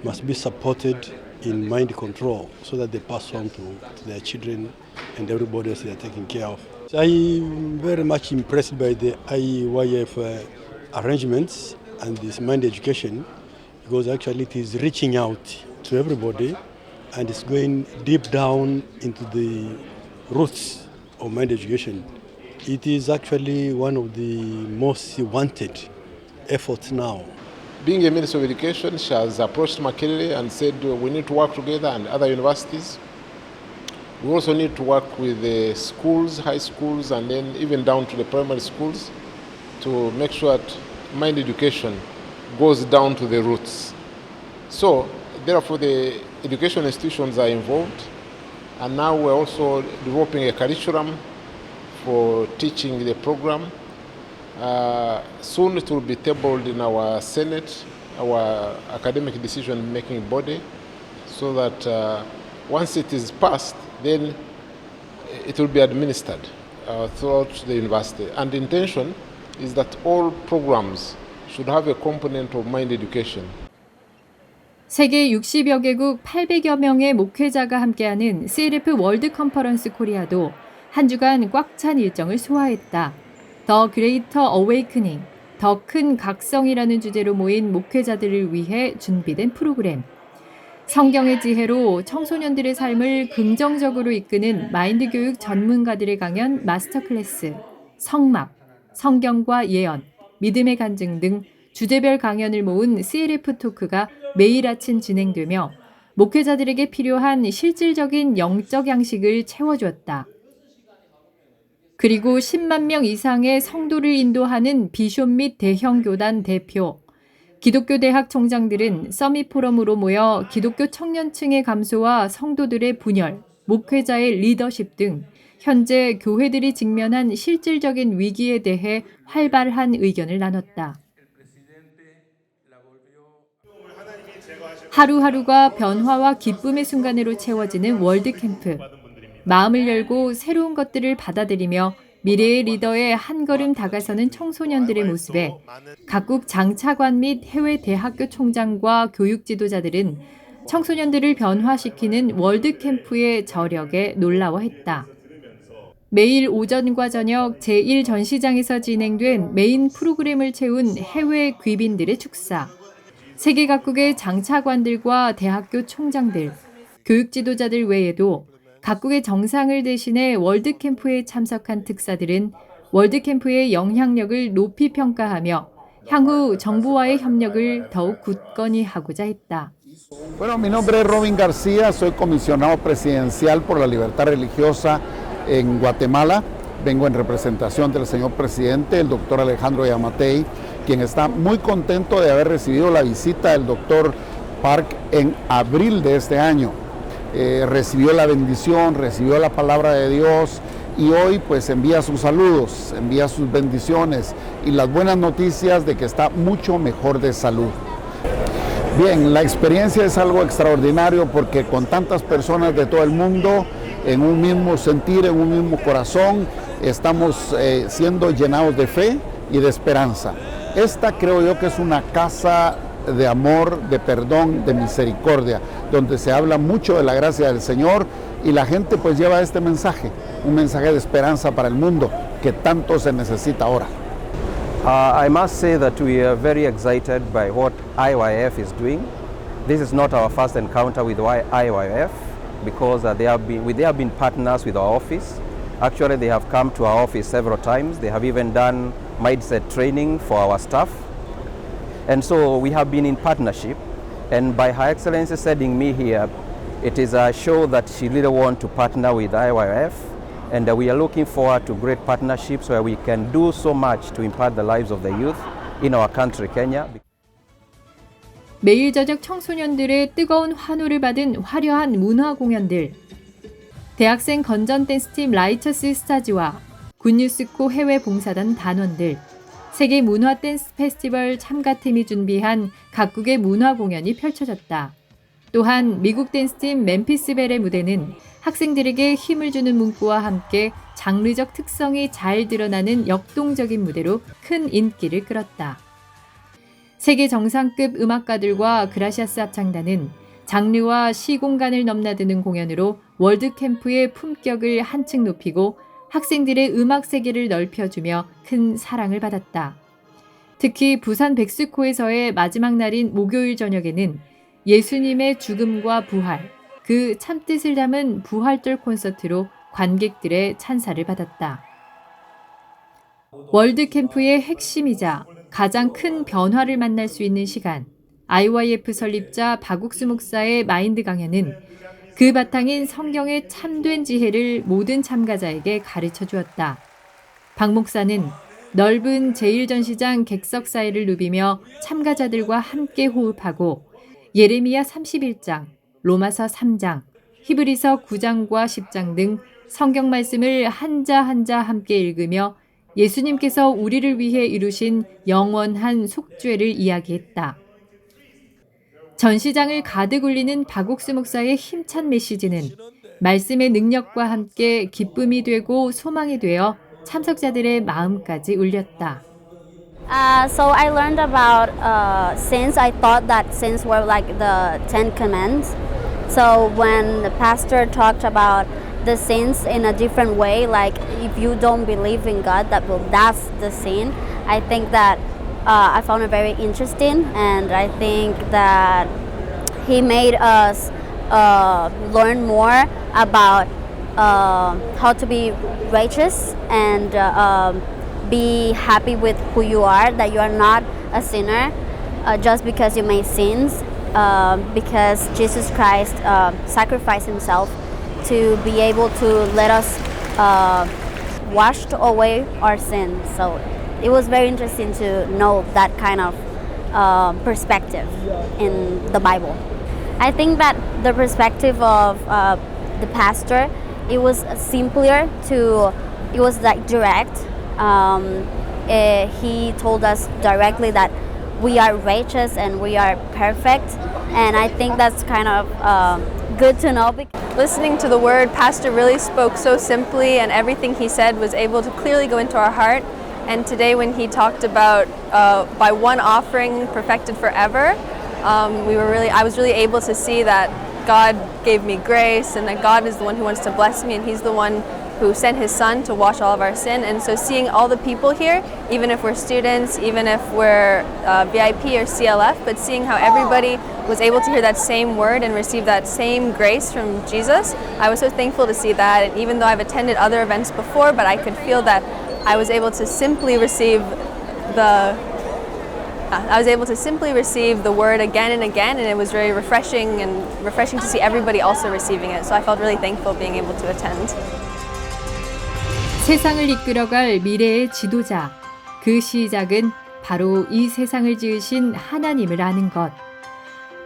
must be supported in mind control so that they pass on to their children and everybody else they are taking care of. So I'm very much impressed by the IYF arrangements and this mind education because actually it is reaching out to everybody and it's going deep down into the roots of mind education. It is actually one of the most wanted efforts now. Being a Minister of Education, she has approached Makerere and said we need to work together and other universities. We also need to work with the schools, high schools, and then even down to the primary schools to make sure that mind education goes down to the roots. So, therefore, the education institutions are involved, and now we're also developing a curriculum for teaching the program. Soon it will be tabled in our Senate, our academic decision-making body, so that once it is passed, then it will be administered throughout the university. And the intention is that all programs should have a component of mind education. 세계 60여 개국 800여 명의 목회자가 함께하는 CLF 월드 컨퍼런스 코리아도 한 주간 꽉 찬 일정을 소화했다. 더 그레이터 어웨이크닝, 더 큰 각성이라는 주제로 모인 목회자들을 위해 준비된 프로그램. 성경의 지혜로 청소년들의 삶을 긍정적으로 이끄는 마인드 교육 전문가들의 강연 마스터 클래스, 성막, 성경과 예언, 믿음의 간증 등 주제별 강연을 모은 CLF 토크가 매일 아침 진행되며 목회자들에게 필요한 실질적인 영적 양식을 채워주었다. 그리고 10만 명 이상의 성도를 인도하는 비숍 및 대형 교단 대표, 기독교 대학 총장들은 서밋 포럼으로 모여 기독교 청년층의 감소와 성도들의 분열, 목회자의 리더십 등 현재 교회들이 직면한 실질적인 위기에 대해 활발한 의견을 나눴다. 하루하루가 변화와 기쁨의 순간으로 채워지는 월드캠프. 마음을 열고 새로운 것들을 받아들이며 미래의 리더에 한 걸음 다가서는 청소년들의 모습에 각국 장차관 및 해외 대학교 총장과 교육 지도자들은 청소년들을 변화시키는 월드캠프의 저력에 놀라워했다. 매일 오전과 저녁 제1전시장에서 진행된 메인 프로그램을 채운 해외 귀빈들의 축사. 세계 각국의 장차관들과 대학교 총장들, 교육 지도자들 외에도 각국의 정상을 대신해 월드캠프에 참석한 특사들은 월드캠프의 영향력을 높이 평가하며 향후 정부와의 협력을 더욱 굳건히 하고자 했다. Bueno, mi nombre es Robin García, soy comisionado presidencial por la libertad religiosa en Guatemala. Vengo en representación del señor presidente, el doctor Alejandro Yamatei, quien está muy contento de haber recibido la visita del doctor Park en abril de este año. Recibió la bendición, recibió la palabra de Dios y hoy pues envía sus saludos, envía sus bendiciones y las buenas noticias de que está mucho mejor de salud. Bien, la experiencia es algo extraordinario porque con tantas personas de todo el mundo, en un mismo sentir, en un mismo corazón, estamos siendo llenados de fe y de esperanza. Esta creo yo que es una casa de amor, de perdón, de misericordia, donde se habla mucho de la gracia del Señor y la gente pues lleva este mensaje, un mensaje de esperanza para el mundo. que tanto se necesita ahora. I must say that we are very excited by what IYF is doing. This is not our first encounter with IYF because they have been partners with our office. Actually, they have come to our office several times. They have even done mindset training for our staff. And so we have been in partnership. And by Her Excellency sending me here, it is a show that she really wants to partner with IYF. And we are looking forward to great partnerships where we can do so much to impact the lives of the youth in our country, Kenya. 매일 저녁 청소년들의 뜨거운 환호를 받은 화려한 문화 공연들. 대학생 건전 댄스팀 라이처스 스타즈와 굿뉴스코 해외 봉사단 단원들, 세계 문화 댄스 페스티벌 참가팀이 준비한 각국의 문화 공연이 펼쳐졌다. 또한 미국 댄스팀 멤피스 벨의 무대는 학생들에게 힘을 주는 문구와 함께 장르적 특성이 잘 드러나는 역동적인 무대로 큰 인기를 끌었다. 세계 정상급 음악가들과 그라시아스 합창단은 장르와 시공간을 넘나드는 공연으로 월드캠프의 품격을 한층 높이고 학생들의 음악 세계를 넓혀주며 큰 사랑을 받았다. 특히 부산 백스코에서의 마지막 날인 목요일 저녁에는 예수님의 죽음과 부활, 그 참뜻을 담은 부활절 콘서트로 관객들의 찬사를 받았다. 월드캠프의 핵심이자 가장 큰 변화를 만날 수 있는 시간, IYF 설립자 박욱수 목사의 마인드 강연은 그 바탕인 성경의 참된 지혜를 모든 참가자에게 가르쳐 주었다. 박 목사는 넓은 제1전시장 객석 사이를 누비며 참가자들과 함께 호흡하고 예레미야 31장, 로마서 3장, 히브리서 9장과 10장 등 성경 말씀을 한자 한자 함께 읽으며 예수님께서 우리를 위해 이루신 영원한 속죄를 이야기했다. 전시장을 가득 울리는 박옥수 목사의 힘찬 메시지는 말씀의 능력과 함께 기쁨이 되고 소망이 되어 참석자들의 마음까지 울렸다. So I learned about sins. I thought that sins were like the 10 commandments. So when the pastor talked about the sins in a different way, like if you don't believe in God, that's the sin. I think that I found it very interesting, and I think that he made us learn more about how to be righteous and be happy with who you are, that you are not a sinner just because you made sins, because Jesus Christ sacrificed himself to be able to let us wash away our sins. So it was very interesting to know that kind of perspective in the Bible. I think that the perspective of the pastor, it was simpler it was like direct. He told us directly that we are righteous and we are perfect, and I think that's kind of good to know. Listening to the word, Pastor really spoke so simply, and everything he said was able to clearly go into our heart. And today when he talked about by one offering perfected forever, I was really able to see that God gave me grace, and that God is the one who wants to bless me, and he's the one who sent his son to wash all of our sin. And so seeing all the people here, even if we're students, even if we're VIP or CLF, but seeing how everybody was able to hear that same word and receive that same grace from Jesus, I was so thankful to see that. And even though I've attended other events before, but I could feel that I was able to simply receive the word again and again, and it was very refreshing to see everybody also receiving it. So I felt really thankful being able to attend. 세상을 이끌어갈 미래의 지도자, 그 시작은 바로 이 세상을 지으신 하나님을 아는 것.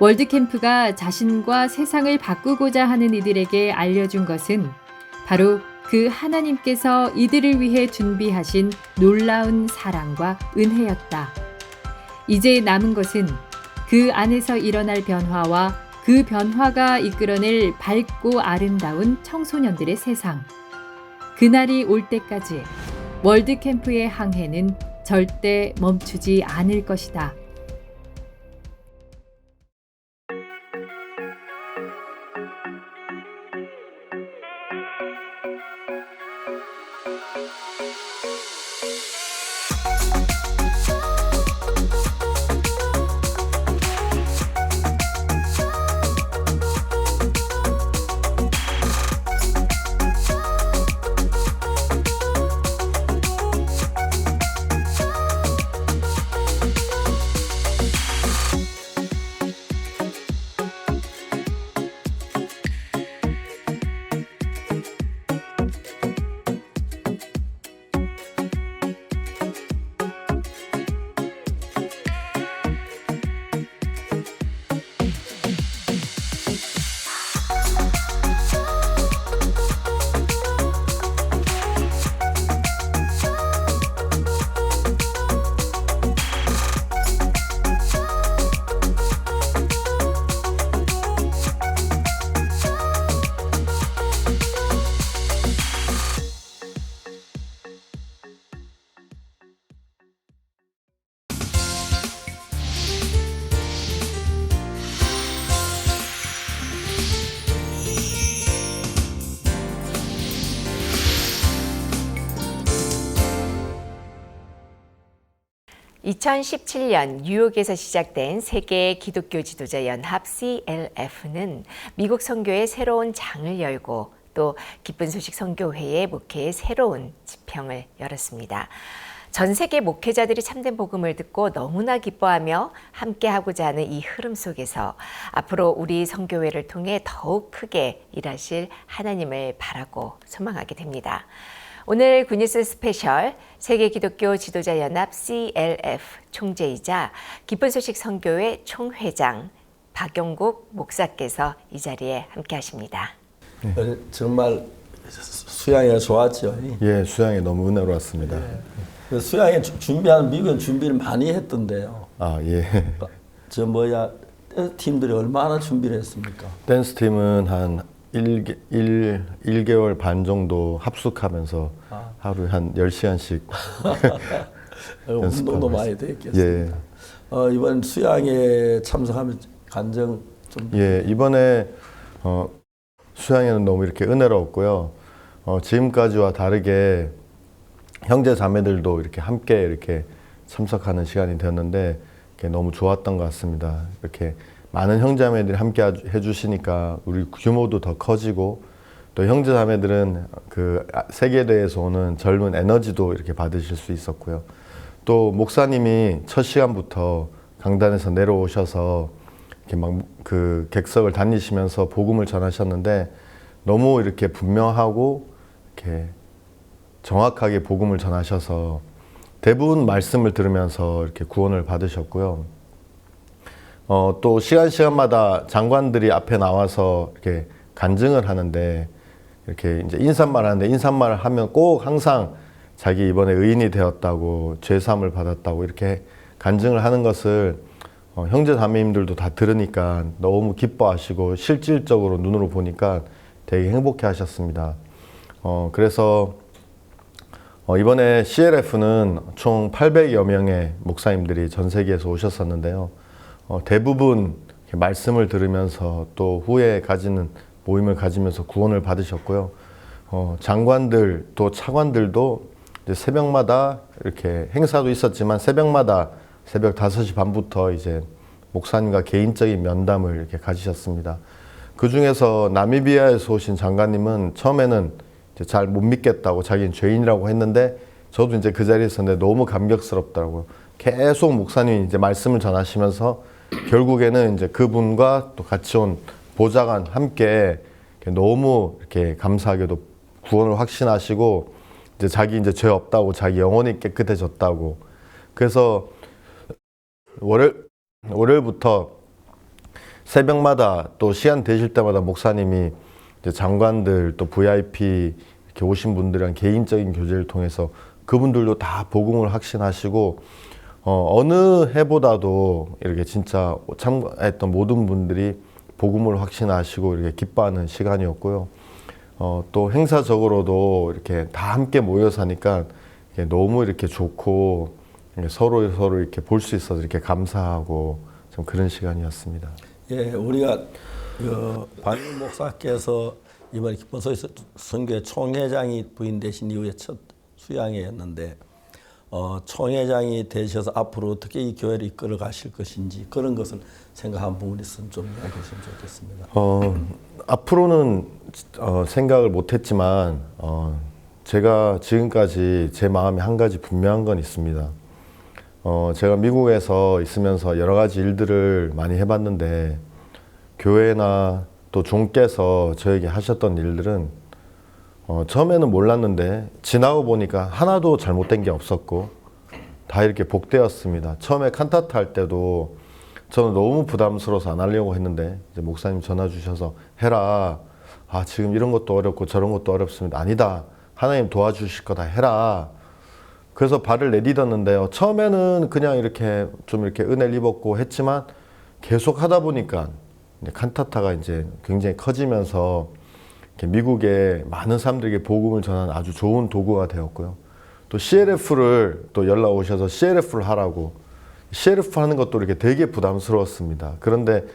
월드캠프가 자신과 세상을 바꾸고자 하는 이들에게 알려준 것은 바로 그 하나님께서 이들을 위해 준비하신 놀라운 사랑과 은혜였다. 이제 남은 것은 그 안에서 일어날 변화와 그 변화가 이끌어낼 밝고 아름다운 청소년들의 세상. 그날이 올 때까지 월드캠프의 항해는 절대 멈추지 않을 것이다. 2017년 뉴욕에서 시작된 세계 기독교 지도자 연합 CLF는 미국 선교의 새로운 장을 열고 또 기쁜 소식 선교회의 목회의 새로운 지평을 열었습니다. 전 세계 목회자들이 참된 복음을 듣고 너무나 기뻐하며 함께하고자 하는 이 흐름 속에서 앞으로 우리 선교회를 통해 더욱 크게 일하실 하나님을 바라고 소망하게 됩니다. 오늘 굿뉴스 스페셜 세계 기독교 지도자 연합 CLF 총재이자 기쁜 소식 선교회 총회장 박용국 목사께서 이 자리에 함께 하십니다. 정말 수양이 좋았죠. 예, 수양이 너무 은혜로웠습니다. 수양에 준비하는 미국은 준비를 많이 했던데요. 아, 예. 팀들이 얼마나 준비를 했습니까? 댄스 팀은 한 1개월 반 정도 합숙하면서 하루에 한 10시간씩 운동도 많이 됐겠습니다. 예. 이번 수양에 참석하면 간증 좀. 예, 이번에 수양에는 너무 이렇게 은혜로웠고요. 지금까지와 다르게 형제 자매들도 이렇게 함께 이렇게 참석하는 시간이 되었는데 너무 좋았던 것 같습니다. 이렇게 많은 형제자매들이 함께 해주시니까 우리 규모도 더 커지고 또 형제자매들은 그 세계대회에서 오는 젊은 에너지도 이렇게 받으실 수 있었고요. 또 목사님이 첫 시간부터 강단에서 내려오셔서 이렇게 막 그 객석을 다니시면서 복음을 전하셨는데 너무 이렇게 분명하고 이렇게 정확하게 복음을 전하셔서 대부분 말씀을 들으면서 이렇게 구원을 받으셨고요. 또 시간마다 장관들이 앞에 나와서 이렇게 간증을 하는데 이렇게 이제 인사말 하는데 인사말을 하면 꼭 항상 자기 이번에 의인이 되었다고 죄사함을 받았다고 이렇게 간증을 하는 것을 형제 자매님들도 다 들으니까 너무 기뻐하시고 실질적으로 눈으로 보니까 되게 행복해 하셨습니다. 그래서 이번에 CLF는 총 800여 명의 목사님들이 전 세계에서 오셨었는데요. 대부분 말씀을 들으면서 또 후에 가지는 모임을 가지면서 구원을 받으셨고요. 장관들 또 차관들도 이제 새벽마다 이렇게 행사도 있었지만 새벽마다 새벽 5시 반부터 이제 목사님과 개인적인 면담을 이렇게 가지셨습니다. 그 중에서 나미비아에서 오신 장관님은 처음에는 잘 못 믿겠다고 자기는 죄인이라고 했는데 저도 이제 그 자리에 있었는데 너무 감격스럽더라고요. 계속 목사님이 이제 말씀을 전하시면서 결국에는 이제 그분과 또 같이 온 보좌관 함께 너무 이렇게 감사하게도 구원을 확신하시고 이제 자기 이제 죄 없다고 자기 영혼이 깨끗해졌다고 그래서 월요일부터 새벽마다 또 시간 되실 때마다 목사님이 이제 장관들 또 VIP 이렇게 오신 분들이랑 개인적인 교제를 통해서 그분들도 다 복음을 확신하시고 어느 해보다도 이렇게 진짜 참가했던 모든 분들이 복음을 확신하시고 이렇게 기뻐하는 시간이었고요. 또 행사적으로도 이렇게 다 함께 모여서 하니까 너무 이렇게 좋고 서로 이렇게 볼 수 있어서 이렇게 감사하고 좀 그런 시간이었습니다. 예, 우리가 박윤 목사께서 이번에 기쁜 소식 선교회 총회장이 부임되신 이후에 첫 수양회였는데 총회장이 되셔서 앞으로 어떻게 이 교회를 이끌어 가실 것인지 그런 것을 생각한 부분이 있으면 좀 이야기해 주시면 좋겠습니다. 앞으로는 생각을 못했지만 제가 지금까지 제 마음에 한 가지 분명한 건 있습니다. 제가 미국에서 있으면서 여러 가지 일들을 많이 해봤는데 교회나 또 종께서 저에게 하셨던 일들은 처음에는 몰랐는데 지나고 보니까 하나도 잘못된 게 없었고 다 이렇게 복되었습니다. 처음에 칸타타 할 때도 저는 너무 부담스러워서 안 하려고 했는데 이제 목사님 전화 주셔서 해라. 아 지금 이런 것도 어렵고 저런 것도 어렵습니다. 아니다. 하나님 도와주실 거다 해라. 그래서 발을 내딛었는데요. 처음에는 그냥 이렇게 좀 이렇게 은혜를 입었고 했지만 계속 하다 보니까 칸타타가 이제 굉장히 커지면서 미국의 많은 사람들에게 복음을 전하는 아주 좋은 도구가 되었고요. 또 CLF를 또 연락 오셔서 CLF를 하라고 CLF 하는 것도 이렇게 되게 부담스러웠습니다. 그런데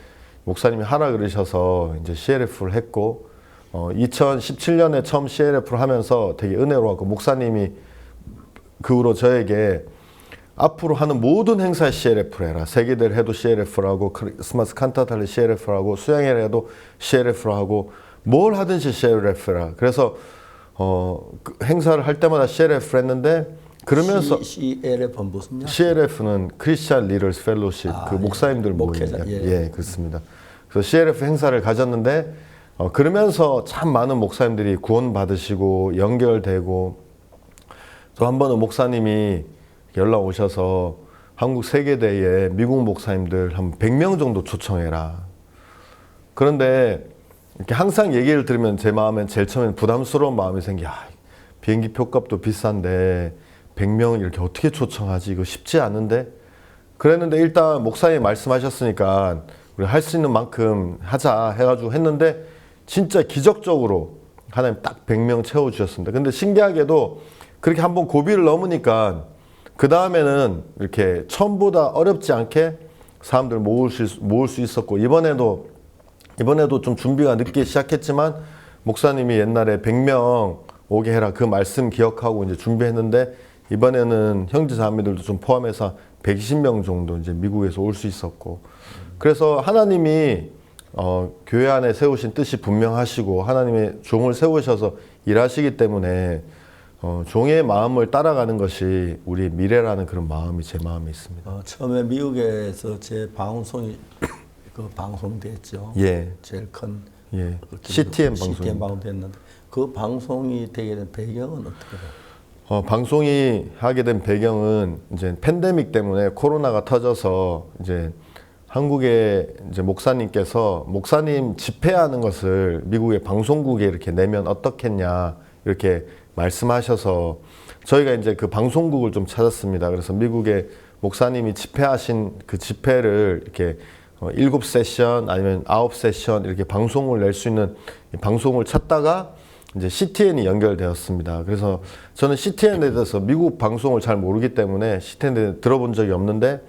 목사님이 하라 그러셔서 이제 CLF를 했고 2017년에 처음 CLF를 하면서 되게 은혜로웠고 목사님이 그 후로 저에게 앞으로 하는 모든 행사에 CLF를 해라. 세계대회를 해도 CLF라고, 크리스마스 칸타타를 CLF라고, 수양회를 해도 CLF라고, 뭘 하든지 CLF라. 그래서 그 행사를 할 때마다 CLF를 했는데 그러면서 CLF는 무슨요? CLF는 크리스찬 리더스 펠로십, 그 목사님들 모임이에요. 예, 그렇습니다. 그래서 CLF 행사를 가졌는데 그러면서 참 많은 목사님들이 구원 받으시고 연결되고, 또 한 번은 목사님이 연락 오셔서 한국 세계대회에 미국 목사님들 한 100명 정도 초청해라. 그런데 이렇게 항상 얘기를 들으면 제 마음엔 제일 처음엔 부담스러운 마음이 생겨. 비행기 표값도 비싼데 100명 이렇게 어떻게 초청하지? 이거 쉽지 않은데? 그랬는데 일단 목사님이 말씀하셨으니까 우리 할 수 있는 만큼 하자 해가지고 했는데 진짜 기적적으로 하나님 딱 100명 채워주셨습니다. 근데 신기하게도 그렇게 한번 고비를 넘으니까 그 다음에는 이렇게 처음보다 어렵지 않게 사람들 모을 수 있었고, 이번에도 좀 준비가 늦게 시작했지만 목사님이 옛날에 100명 오게 해라 그 말씀 기억하고 이제 준비했는데, 이번에는 형제자매들도 좀 포함해서 120명 정도 이제 미국에서 올 수 있었고, 그래서 하나님이 교회 안에 세우신 뜻이 분명하시고 하나님의 종을 세우셔서 일하시기 때문에 종의 마음을 따라가는 것이 우리의 미래라는 그런 마음이 제 마음에 있습니다. 처음에 미국에서 제 방송이 그 방송됐죠. 예. 제일 큰 예. CTN 방송됐는데 그 방송이 되게 된 배경은 어떻게 돼요? 방송이 하게 된 배경은 이제 팬데믹 때문에 코로나가 터져서 이제 한국의 이제 목사님께서 목사님 집회하는 것을 미국의 방송국에 이렇게 내면 어떻겠냐 이렇게 말씀하셔서 저희가 이제 그 방송국을 좀 찾았습니다. 그래서 미국의 목사님이 집회하신 그 집회를 이렇게 7세션 아니면 9세션 이렇게 방송을 낼 수 있는 방송을 찾다가 이제 CTN이 연결되었습니다. 그래서 저는 CTN에 대해서 미국 방송을 잘 모르기 때문에 CTN에 들어본 적이 없는데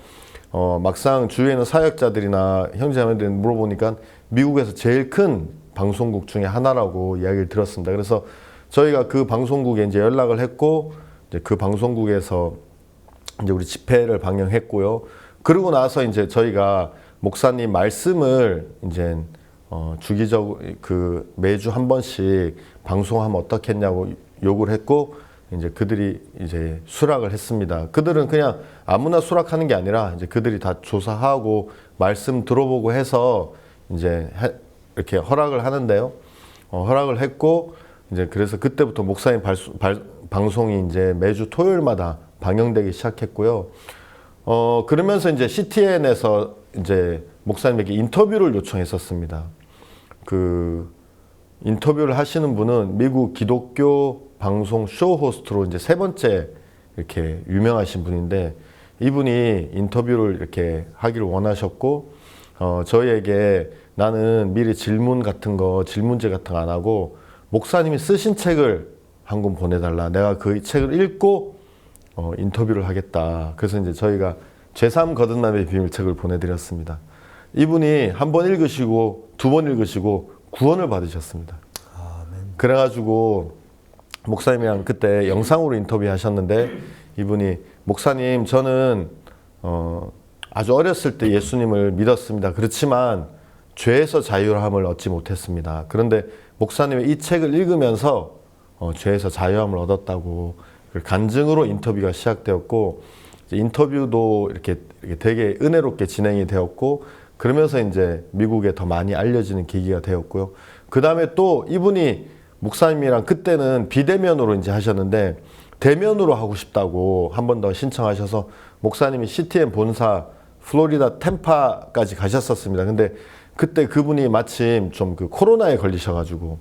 막상 주위에 있는 사역자들이나 형제자매들이 물어보니까 미국에서 제일 큰 방송국 중에 하나라고 이야기를 들었습니다. 그래서 저희가 그 방송국에 이제 연락을 했고, 이제 그 방송국에서 이제 우리 집회를 방영했고요. 그러고 나서 이제 저희가 목사님 말씀을 이제 주기적으로 그 매주 한 번씩 방송하면 어떻겠냐고 요구를 했고, 이제 그들이 이제 수락을 했습니다. 그들은 그냥 아무나 수락하는 게 아니라 이제 그들이 다 조사하고 말씀 들어보고 해서 이제 이렇게 허락을 하는데요. 허락을 했고, 이제 그래서 그때부터 목사님 방송이 이제 매주 토요일마다 방영되기 시작했고요. 그러면서 이제 CTN에서 이제 목사님에게 인터뷰를 요청했었습니다. 그 인터뷰를 하시는 분은 미국 기독교 방송 쇼 호스트로 이제 3번째 이렇게 유명하신 분인데, 이분이 인터뷰를 이렇게 하기를 원하셨고, 저희에게 나는 미리 질문제 같은 거 안 하고 목사님이 쓰신 책을 한 권 보내달라. 내가 그 책을 읽고 인터뷰를 하겠다. 그래서 이제 저희가 죄삼 거듭남의 비밀책을 보내드렸습니다. 이분이 한 번 읽으시고 2번 읽으시고 구원을 받으셨습니다. 그래가지고 목사님이랑 그때 영상으로 인터뷰하셨는데, 이분이 목사님 저는 아주 어렸을 때 예수님을 믿었습니다. 그렇지만 죄에서 자유함을 얻지 못했습니다. 그런데 목사님의 이 책을 읽으면서 죄에서 자유함을 얻었다고 간증으로 인터뷰가 시작되었고, 인터뷰도 이렇게 되게 은혜롭게 진행이 되었고, 그러면서 이제 미국에 더 많이 알려지는 계기가 되었고요. 그 다음에 또 이분이 목사님이랑 그때는 비대면으로 이제 하셨는데 대면으로 하고 싶다고 한 번 더 신청하셔서 목사님이 CTN 본사 플로리다 템파까지 가셨었습니다. 근데 그때 그분이 마침 좀 그 코로나에 걸리셔가지고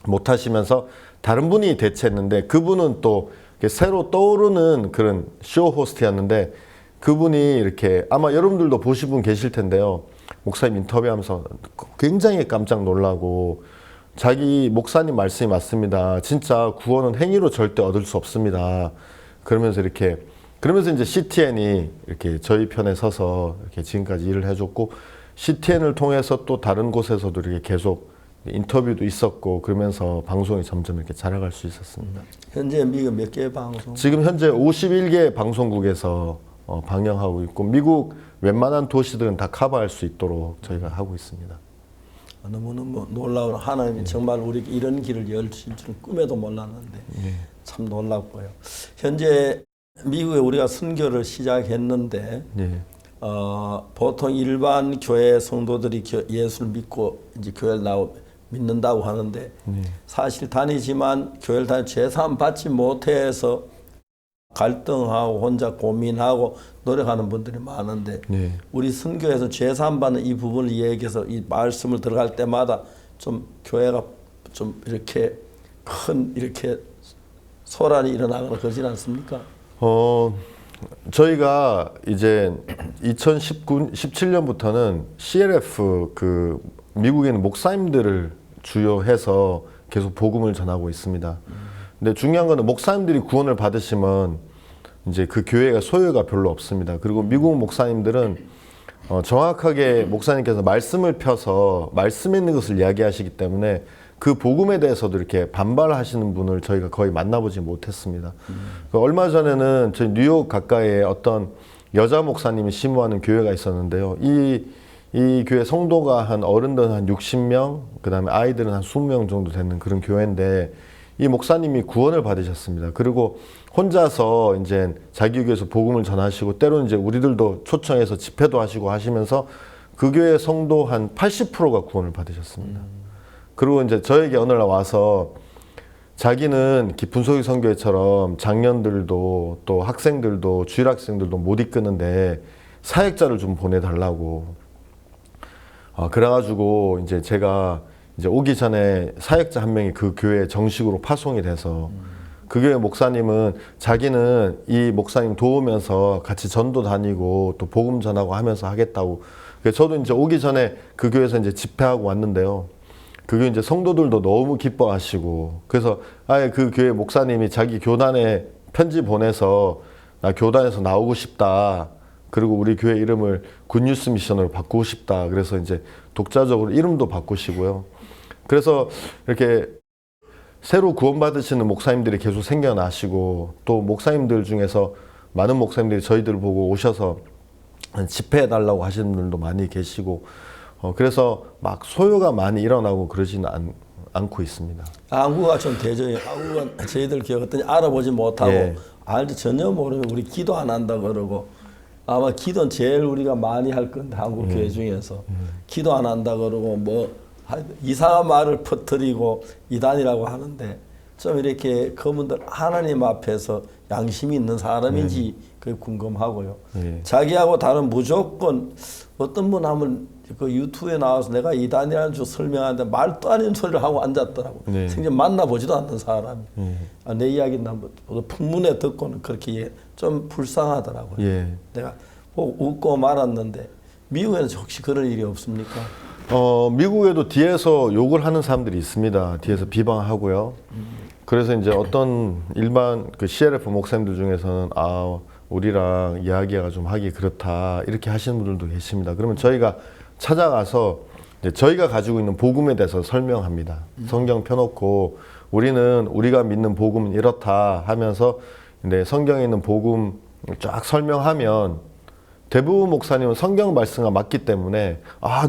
못 하시면서 다른 분이 대체했는데, 그분은 또 새로 떠오르는 그런 쇼 호스트였는데, 그분이 이렇게 아마 여러분들도 보신 분 계실 텐데요. 목사님 인터뷰하면서 굉장히 깜짝 놀라고, 자기 목사님 말씀이 맞습니다. 진짜 구원은 행위로 절대 얻을 수 없습니다. 그러면서 이제 CTN이 이렇게 저희 편에 서서 이렇게 지금까지 일을 해줬고, CTN을 통해서 또 다른 곳에서도 이렇게 계속 인터뷰도 있었고, 그러면서 방송이 점점 이렇게 자라갈 수 있었습니다. 현재 미국 몇 개 방송? 지금 현재 51개 방송국에서 방영하고 있고 미국 웬만한 도시들은 다 커버할 수 있도록 저희가 하고 있습니다. 너무너무 놀라운 하나님이 정말 우리에게 이런 길을 열실 줄은 꿈에도 몰랐는데 참 놀랍고요. 현재 미국에 우리가 선교를 시작했는데 보통 일반 교회 성도들이 예수를 믿고 이제 교회를 믿는다고 하는데 사실 다니지만 교회를 다니 제삼 받지 못해서 갈등하고 혼자 고민하고 노력하는 분들이 많은데 우리 선교에서 제삼 받는 이 부분을 얘기해서 이 말씀을 들어갈 때마다 좀 교회가 좀 이렇게 큰 이렇게 소란이 일어나거나 그러진 않습니까? 저희가 이제 2017년부터는 CLF 그 미국에 있는 목사님들을 주요 해서 계속 복음을 전하고 있습니다. 근데 중요한 거는 목사님들이 구원을 받으시면 이제 그 교회가 소유가 별로 없습니다. 그리고 미국 목사님들은 정확하게 목사님께서 말씀을 펴서 말씀에 있는 것을 이야기하시기 때문에 그 복음에 대해서도 이렇게 반발하시는 분을 저희가 거의 만나보지 못했습니다. 얼마 전에는 저희 뉴욕 가까이에 어떤 여자 목사님이 심호하는 교회가 있었는데요. 이 교회 성도가 한 어른들은 한 60명, 그 다음에 아이들은 한 20명 정도 되는 그런 교회인데 이 목사님이 구원을 받으셨습니다. 그리고 혼자서 이제 자기 교회에서 복음을 전하시고 때로는 이제 우리들도 초청해서 집회도 하시고 하시면서 그 교회 성도 한 80%가 구원을 받으셨습니다. 그리고 이제 저에게 어느 날 와서 자기는 분소기 선교회처럼 장년들도 또 학생들도 주일 학생들도 못 이끄는데 사역자를 좀 보내달라고. 그래가지고 이제 제가 이제 오기 전에 사역자 한 명이 그 교회에 정식으로 파송이 돼서 그 교회 목사님은 자기는 이 목사님 도우면서 같이 전도 다니고 또 복음 전하고 하면서 하겠다고. 그래서 저도 이제 오기 전에 그 교회에서 이제 집회하고 왔는데요. 그 교회 이제 성도들도 너무 기뻐하시고 그래서 아예 그 교회 목사님이 자기 교단에 편지 보내서 나 교단에서 나오고 싶다. 그리고 우리 교회 이름을 굿뉴스 미션으로 바꾸고 싶다. 그래서 이제 독자적으로 이름도 바꾸시고요. 그래서 이렇게 새로 구원받으시는 목사님들이 계속 생겨나시고 또 목사님들 중에서 많은 목사님들이 저희들을 보고 오셔서 집회해 달라고 하시는 분들도 많이 계시고 그래서 막 소요가 많이 일어나고 그러지는 않고 있습니다. 한국어가 좀 대조해요. 한국은 저희들 기억했더니 알아보지 못하고 알지 전혀 모르면 우리 기도 안 한다 그러고 아마 기도는 제일 우리가 많이 할 건데 한국 교회 중에서 기도 안 한다 그러고 뭐 이상한 말을 퍼뜨리고 이단이라고 하는데 좀 이렇게 그분들 하나님 앞에서 양심이 있는 사람인지 그게 궁금하고요. 자기하고 다른 무조건 어떤 분 하면 그 유튜브에 나와서 내가 이단이라는 줄 설명하는데 말도 아닌 소리를 하고 앉았더라고. 생전 만나보지도 않는 사람이. 내 이야기는 한번 풍문에 듣고는 그렇게 좀 불쌍하더라고요. 내가 웃고 말았는데 미국에는 혹시 그런 일이 없습니까? 미국에도 뒤에서 욕을 하는 사람들이 있습니다. 뒤에서 비방하고요. 그래서 이제 어떤 일반 그 CLF 목사님들 중에서는 우리랑 이야기가 좀 하기 그렇다 이렇게 하시는 분들도 계십니다. 그러면 저희가 찾아가서 이제 저희가 가지고 있는 복음에 대해서 설명합니다. 성경 펴놓고 우리는 우리가 믿는 복음은 이렇다 하면서 근데 성경에 있는 복음 쫙 설명하면 대부분 목사님은 성경 말씀과 맞기 때문에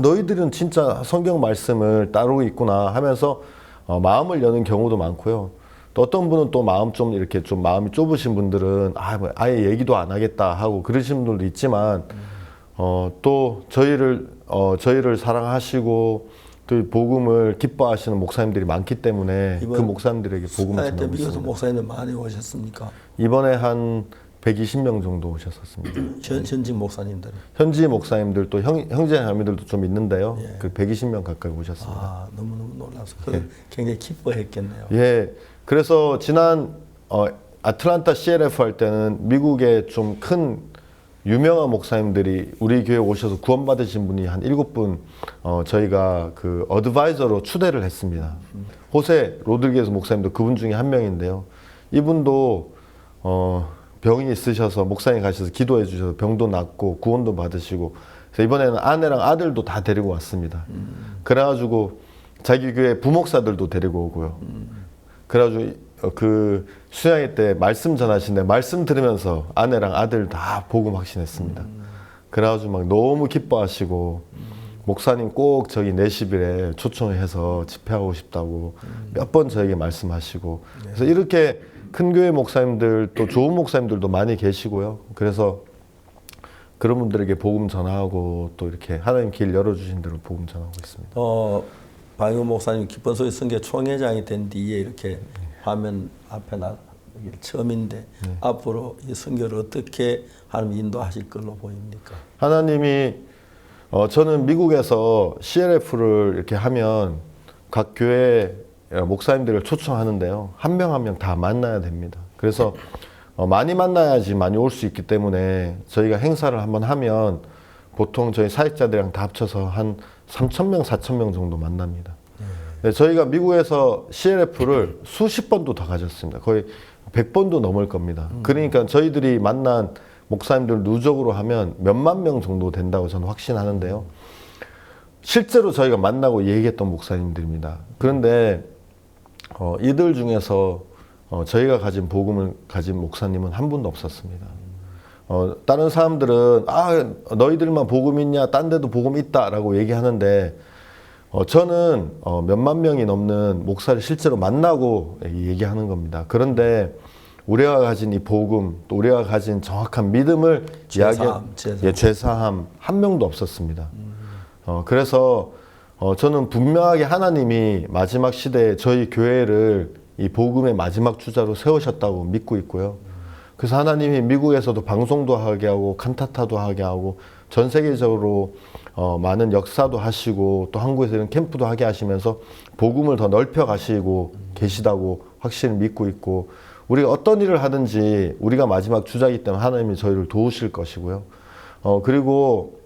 너희들은 진짜 성경 말씀을 따르고 있구나 하면서 마음을 여는 경우도 많고요. 또 어떤 분은 또 마음이 좁으신 분들은 아예 얘기도 안 하겠다 하고 그러신 분들도 있지만 또 저희를 사랑하시고 또 복음을 기뻐하시는 목사님들이 많기 때문에 그 목사님들에게 복음을 전하고 있습니다. 미국에서 목사님들 많이 오셨습니까? 이번에 한 120명 정도 오셨었습니다. 현지 목사님들. 현지 목사님들 또 형제자매들도 좀 있는데요. 그 120명 가까이 오셨습니다. 너무너무 놀라서 굉장히 기뻐했겠네요. 그래서 지난 아틀란타 CLF 할 때는 미국에 좀 큰 유명한 목사님들이 우리 교회에 오셔서 구원받으신 분이 한 7분 저희가 그 어드바이저로 추대를 했습니다. 호세 로드리게스 목사님도 그분 중에 한 명인데요. 이분도 병이 있으셔서 목사님 가셔서 기도해 주셔서 병도 낫고 구원도 받으시고 그래서 이번에는 아내랑 아들도 다 데리고 왔습니다. 그래가지고 자기 교회 부목사들도 데리고 오고요. 그래가지고 수양회 때 말씀 전하시는데 말씀 들으면서 아내랑 아들 다 복음 확신했습니다. 그래가지고 막 너무 기뻐하시고 목사님 꼭 저기 내시빌에 초청해서 집회하고 싶다고 몇 번 저에게 말씀하시고 그래서 이렇게 큰 교회 목사님들 또 좋은 목사님들도 많이 계시고요. 그래서 그런 분들에게 복음 전하고 또 이렇게 하나님 길 열어주신 대로 복음 전하고 있습니다. 방효 목사님 기쁜 소리 선교 총회장이 된 뒤에 이렇게 화면 앞에 처음인데 앞으로 이 선교를 어떻게 하나님 인도하실 걸로 보입니까? 하나님이 저는 미국에서 CLF를 이렇게 하면 각 교회 목사님들을 초청하는데요. 한 명 한 명 다 만나야 됩니다. 그래서 많이 만나야지 많이 올 수 있기 때문에 저희가 행사를 한번 하면 보통 저희 사역자들이랑 다 합쳐서 한 3,000명, 4,000명 정도 만납니다. 네, 저희가 미국에서 CLF를 수십 번도 더 가졌습니다. 거의 100번도 넘을 겁니다. 그러니까 저희들이 만난 목사님들 누적으로 하면 몇만 명 정도 된다고 저는 확신하는데요. 실제로 저희가 만나고 얘기했던 목사님들입니다. 그런데 이들 중에서 저희가 가진 복음을 가진 목사님은 한 분도 없었습니다. 다른 사람들은 너희들만 복음 있냐? 딴 데도 복음 있다라고 얘기하는데 저는 몇만 명이 넘는 목사를 실제로 만나고 얘기하는 겁니다. 그런데 우리가 가진 이 복음, 또 우리가 가진 정확한 믿음을 죄사함 한 명도 없었습니다. 그래서 저는 분명하게 하나님이 마지막 시대에 저희 교회를 이 복음의 마지막 주자로 세우셨다고 믿고 있고요. 그래서 하나님이 미국에서도 방송도 하게 하고 칸타타도 하게 하고 전 세계적으로 많은 역사도 하시고 또 한국에서 이런 캠프도 하게 하시면서 복음을 더 넓혀 가시고 계시다고 확실히 믿고 있고 우리가 어떤 일을 하든지 우리가 마지막 주자이기 때문에 하나님이 저희를 도우실 것이고요. 그리고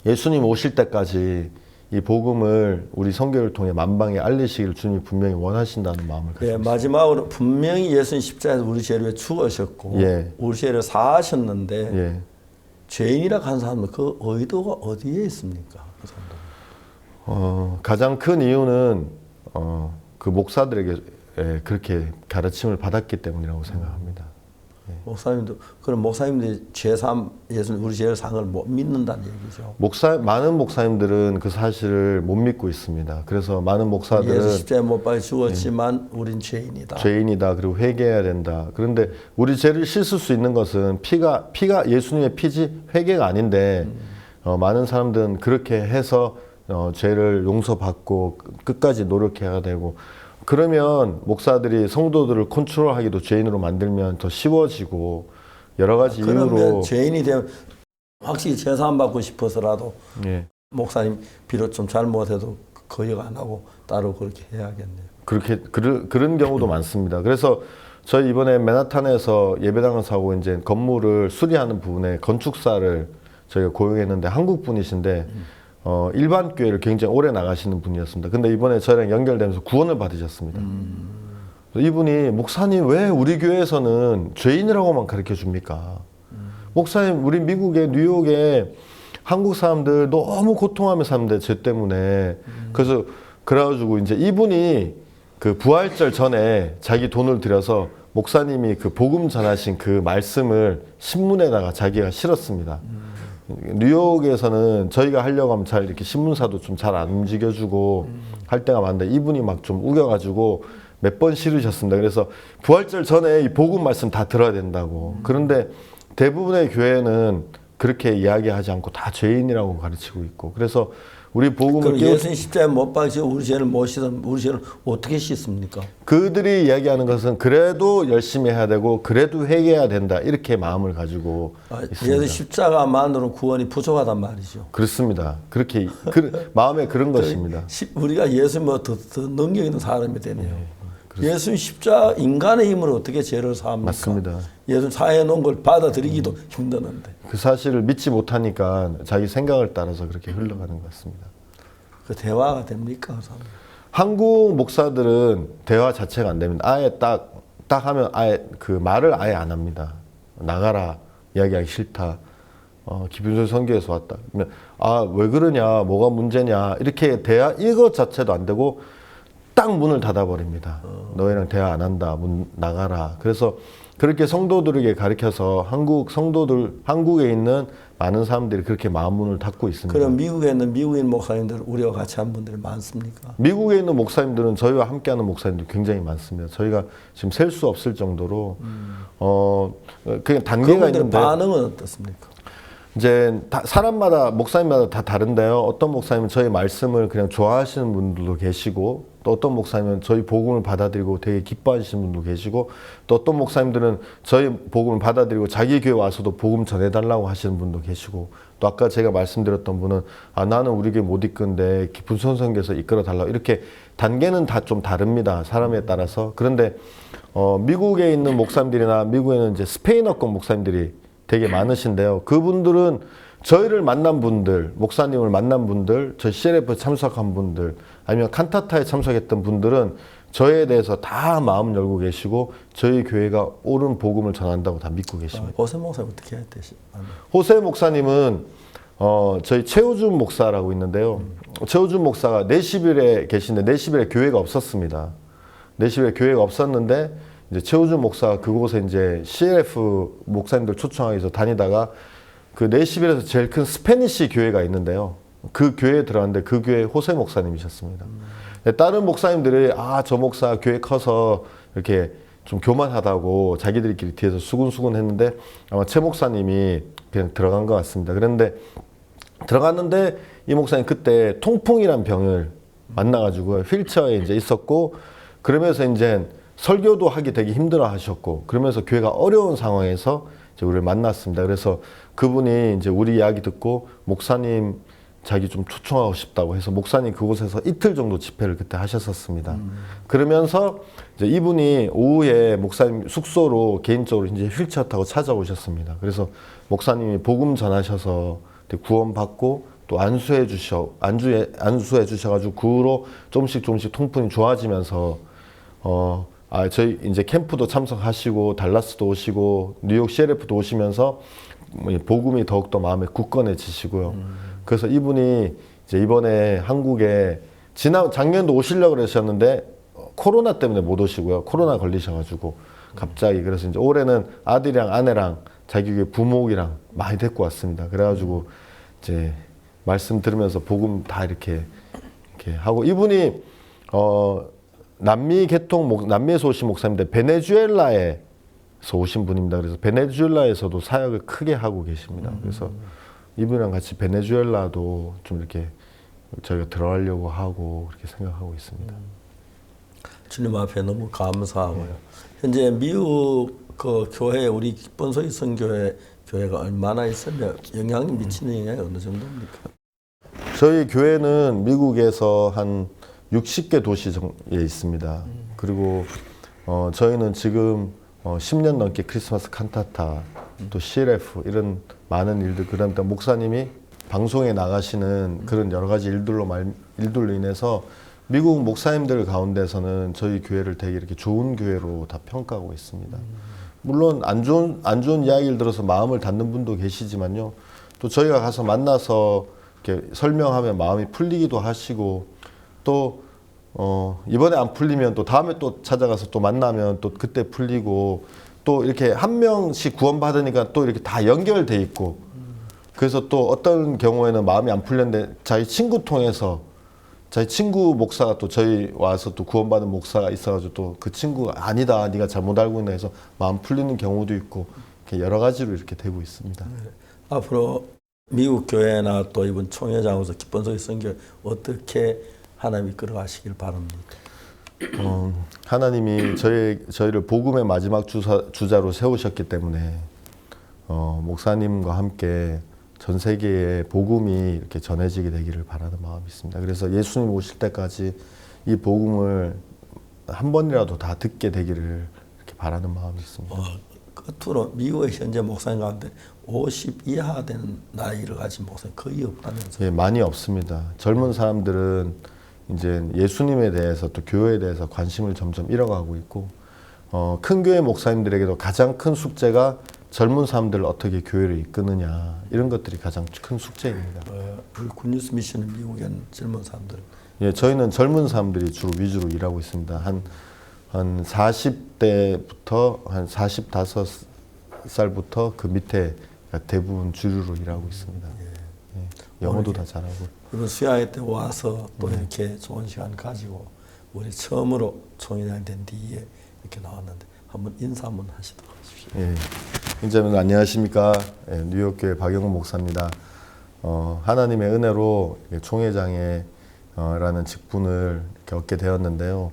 예수님 오실 때까지 이 복음을 우리 선교를 통해 만방에 알리시기를 주님이 분명히 원하신다는 마음을 가지고 있습니다. 마지막으로 분명히 예수님 십자가에서 우리 죄를 위해 죽으셨고 우리 죄를 사하셨는데 죄인이라 한 사람은 그 의도가 어디에 있습니까? 그 사람들. 가장 큰 이유는 그 목사들에게 그렇게 가르침을 받았기 때문이라고 생각합니다. 목사님도 그럼 목사님들이 죄삼 예수님 우리 죄를 산 걸 못 믿는다는 얘기죠. 많은 목사님들은 그 사실을 못 믿고 있습니다. 그래서 많은 목사들은 예수 십자가에 못 박혀 죽었지만 우린 죄인이다. 죄인이다. 그리고 회개해야 된다. 그런데 우리 죄를 씻을 수 있는 것은 피가 예수님의 피지 회개가 아닌데 많은 사람들은 그렇게 해서 죄를 용서받고 끝까지 노력해야 되고 그러면 목사들이 성도들을 컨트롤하기도 죄인으로 만들면 더 쉬워지고 여러 가지 이유로 그러면 죄인이 되면 확실히 제사함 받고 싶어서라도 목사님 비록 좀 잘못해도 거역 안 하고 따로 그렇게 해야겠네요. 그런 경우도 많습니다. 그래서 저희 이번에 맨하탄에서 예배당을 사고 이제 건물을 수리하는 부분에 건축사를 저희가 고용했는데 한국 분이신데 일반 교회를 굉장히 오래 나가시는 분이었습니다. 근데 이번에 저희랑 연결되면서 구원을 받으셨습니다. 이분이 목사님 왜 우리 교회에서는 죄인이라고만 가르쳐 줍니까? 목사님 우리 미국에 뉴욕에 한국 사람들 너무 고통하며 사는데 죄 때문에 그래서 그래가지고 이제 이분이 그 부활절 전에 자기 돈을 들여서 목사님이 그 복음 전하신 그 말씀을 신문에다가 자기가 실었습니다. 뉴욕에서는 저희가 하려고 하면 잘 이렇게 신문사도 좀 잘 안 움직여주고 할 때가 많은데 이분이 막 좀 우겨가지고 몇 번 실으셨습니다. 그래서 부활절 전에 이 복음 말씀 다 들어야 된다고. 그런데 대부분의 교회는 그렇게 이야기하지 않고 다 죄인이라고 가르치고 있고 그래서 우리 복음을 예수님 십자가에 못 박혀 우리 죄를 못 씻으면 우리 죄를 어떻게 씻습니까? 그들이 이야기하는 것은 그래도 열심히 해야 되고 그래도 회개해야 된다 이렇게 마음을 가지고 있습니다. 예수 십자가만으로 구원이 부족하단 말이죠. 그렇습니다. 그렇게 마음에 그런 것입니다. 우리가 예수 더 능력 있는 사람이 되네요. 예수 십자가 인간의 힘으로 어떻게 죄를 사합니까? 맞습니다. 예수 사해 놓은 걸 받아들이기도 힘드는데 그 사실을 믿지 못하니까 자기 생각을 따라서 그렇게 흘러가는 것 같습니다. 그 대화가 됩니까? 한국 목사들은 대화 자체가 안 됩니다. 아예 딱 하면 아예 그 말을 아예 안 합니다. 나가라, 이야기하기 싫다. 기빈소 선교에서 왔다. 왜 그러냐, 뭐가 문제냐 이렇게 이것 자체도 안 되고 딱 문을 닫아버립니다. 너희랑 대화 안 한다. 문 나가라. 그래서 그렇게 성도들에게 가르쳐서 한국에 있는 많은 사람들이 그렇게 마음문을 닫고 있습니다. 그럼 미국에 있는 미국인 목사님들 우리와 같이 한 분들이 많습니까? 미국에 있는 목사님들은 저희와 함께하는 목사님들이 굉장히 많습니다. 저희가 지금 셀 수 없을 정도로 그냥 단계가 있는데 반응은 어떻습니까? 이제 사람마다 목사님마다 다 다른데요. 어떤 목사님은 저희 말씀을 그냥 좋아하시는 분들도 계시고 또 어떤 목사님은 저희 복음을 받아들이고 되게 기뻐하시는 분도 계시고 또 어떤 목사님들은 저희 복음을 받아들이고 자기 교회 와서도 복음 전해달라고 하시는 분도 계시고 또 아까 제가 말씀드렸던 분은 나는 우리 교회 못 이끄는데 깊은 손성에서 이끌어달라고 이렇게 단계는 다 좀 다릅니다. 사람에 따라서. 그런데 미국에 있는 목사님들이나 미국에는 이제 스페인어권 목사님들이 되게 많으신데요. 그분들은 저희를 만난 분들, 목사님을 만난 분들, 저희 CLF 참석한 분들, 아니면 칸타타에 참석했던 분들은 저희에 대해서 다 마음 열고 계시고 저희 교회가 옳은 복음을 전한다고 다 믿고 계십니다. 호세 목사님 어떻게 해야 되시? 호세 목사님은 저희 최우준 목사라고 있는데요. 최우준 목사가 내시빌에 계신데 내시빌에 교회가 없었습니다. 내시빌에 교회가 없었는데 이제 최우준 목사가 그곳에 이제 CLF 목사님들 초청하기 위해서 다니다가 그 내시빌에서 제일 큰 스페니시 교회가 있는데요. 그 교회에 들어갔는데 그 교회 호세 목사님이셨습니다. 다른 목사님들이 저 목사 교회 커서 이렇게 좀 교만하다고 자기들끼리 뒤에서 수군수군 했는데 아마 최 목사님이 그냥 들어간 것 같습니다. 그런데 들어갔는데 이 목사님 그때 통풍이란 병을 만나가지고 휠체어에 이제 있었고 그러면서 이제 설교도 하기 되게 힘들어 하셨고 그러면서 교회가 어려운 상황에서 이제 우리를 만났습니다. 그래서 그분이 이제 우리 이야기 듣고 목사님 자기 좀 초청하고 싶다고 해서 목사님 그곳에서 이틀 정도 집회를 그때 하셨었습니다. 그러면서 이제 이분이 오후에 목사님 숙소로 개인적으로 이제 휠체어 타고 찾아오셨습니다. 그래서 목사님이 복음 전하셔서 구원받고 또 안수해 주셔가지고 그 후로 조금씩 통풍이 좋아지면서 저희 이제 캠프도 참석하시고 달라스도 오시고 뉴욕 CLF도 오시면서 복음이 더욱더 마음에 굳건해지시고요. 그래서 이분이 이제 이번에 한국에 작년도 오시려고 그러셨는데 코로나 때문에 못 오시고요. 코로나 걸리셔가지고 갑자기 그래서 이제 올해는 아들이랑 아내랑 자기 교회 부목이랑 많이 데리고 왔습니다. 그래가지고 이제 말씀 들으면서 복음 다 이렇게 하고 이분이 남미에서 오신 목사님인데 베네수엘라에서 오신 분입니다. 그래서 베네수엘라에서도 사역을 크게 하고 계십니다. 그래서 이분이랑 같이 베네수엘라도 좀 이렇게 저희가 들어가려고 하고 그렇게 생각하고 있습니다. 주님 앞에 너무 감사하고요. 현재 미국 그 교회 우리 기쁜 소리 교회가 얼마나 있으면 영향이 미치는 영향이 어느 정도입니까? 저희 교회는 미국에서 한 60개 도시에 있습니다. 그리고 저희는 지금 10년 넘게 크리스마스 칸타타, 또 CLF 이런 많은 일들, 그다음에 목사님이 방송에 나가시는 그런 여러 가지 일들로 인해서 미국 목사님들 가운데서는 저희 교회를 되게 이렇게 좋은 교회로 다 평가하고 있습니다. 물론 안 좋은 이야기를 들어서 마음을 닫는 분도 계시지만요. 또 저희가 가서 만나서 이렇게 설명하면 마음이 풀리기도 하시고 또 이번에 안 풀리면 또 다음에 또 찾아가서 또 만나면 또 그때 풀리고 또 이렇게 한 명씩 구원받으니까 또 이렇게 다 연결돼 있고 그래서 또 어떤 경우에는 마음이 안 풀렸는데 자기 친구 통해서 자기 친구 목사가 또 저희 와서 또 구원받은 목사가 있어가지고 또 그 친구가 아니다 네가 잘못 알고 있나 해서 마음 풀리는 경우도 있고 이렇게 여러 가지로 이렇게 되고 있습니다. 앞으로 미국 교회나 또 이번 총회장으로서 기쁜 소리 선교 어떻게 하나님이 끌어가시길 바랍니다. 하나님이 저희를 복음의 마지막 주자로 세우셨기 때문에 목사님과 함께 전 세계에 복음이 이렇게 전해지게 되기를 바라는 마음이 있습니다. 그래서 예수님 오실 때까지 이 복음을 한 번이라도 다 듣게 되기를 이렇게 바라는 마음이 있습니다. 끝으로 미국의 현재 목사님 가운데 50 이하 되는 나이를 가진 목사님 거의 없다면서요? 예, 많이 없습니다. 젊은 사람들은 이제 예수님에 대해서 또 교회에 대해서 관심을 점점 잃어가고 있고 큰 교회 목사님들에게도 가장 큰 숙제가 젊은 사람들을 어떻게 교회를 이끄느냐 이런 것들이 가장 큰 숙제입니다. 우리 굿뉴스 미션은 미국엔 젊은 사람들. 예, 저희는 젊은 사람들이 주로 위주로 일하고 있습니다. 한 40대부터 한 45살부터 그 밑에 대부분 주류로 일하고 있습니다. 예, 영어도 다 잘하고. 이번 수양회 때 와서 또 이렇게 좋은 시간 가지고 우리 처음으로 총회장이 된 뒤에 이렇게 나왔는데 한번 인사 한번 하시도록 하십시오. 예, 형제분 안녕하십니까? 예, 뉴욕교회 박영훈 목사입니다. 하나님의 은혜로 총회장에 라는 직분을 이렇게 얻게 되었는데요.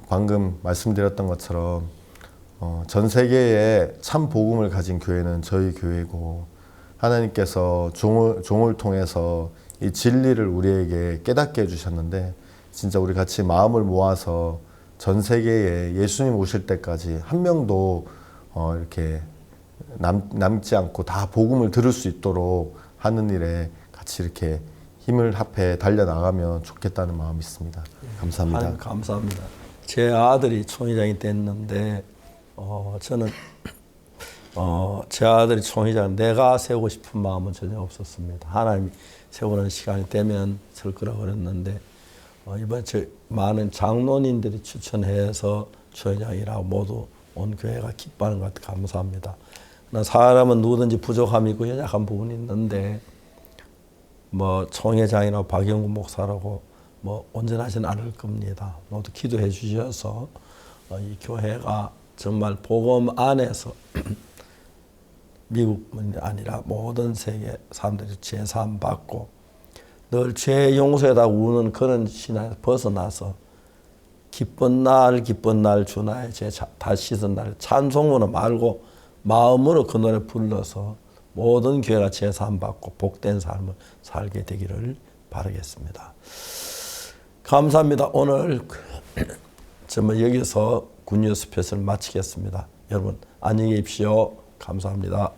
방금 말씀드렸던 것처럼 전 세계에 참 복음을 가진 교회는 저희 교회고 하나님께서 종을 통해서 이 진리를 우리에게 깨닫게 해주셨는데 진짜 우리 같이 마음을 모아서 전 세계에 예수님 오실 때까지 한 명도 이렇게 남지 않고 다 복음을 들을 수 있도록 하는 일에 같이 이렇게 힘을 합해 달려나가면 좋겠다는 마음이 있습니다. 감사합니다. 아유, 감사합니다. 제 아들이 총회장이 됐는데 저는 제 아들이 총회장 내가 세우고 싶은 마음은 전혀 없었습니다. 하나님이 세우는 시간이 되면 설 거라고 그랬는데 이번 많은 장로님들이 추천해서 총회장이라고 모두 온 교회가 기뻐하는 것 같아 감사합니다. 사람은 누구든지 부족함이 있고 연약한 부분이 있는데 뭐 총회장이나 박영훈 목사라고 뭐 온전하진 않을 겁니다. 모두 기도해 주셔서 이 교회가 정말 복음 안에서 미국뿐이 아니라 모든 세계 사람들이 제사함 받고 늘 죄 용서에다 우는 그런 신앙에서 벗어나서 기쁜 날 주 나의 죄 다 씻은 날 찬송으로 말고 마음으로 그 노래 불러서 모든 교회가 제사함 받고 복된 삶을 살게 되기를 바라겠습니다. 감사합니다. 오늘 정말 여기서 굿뉴스 스페셜 마치겠습니다. 여러분 안녕히 계십시오. 감사합니다.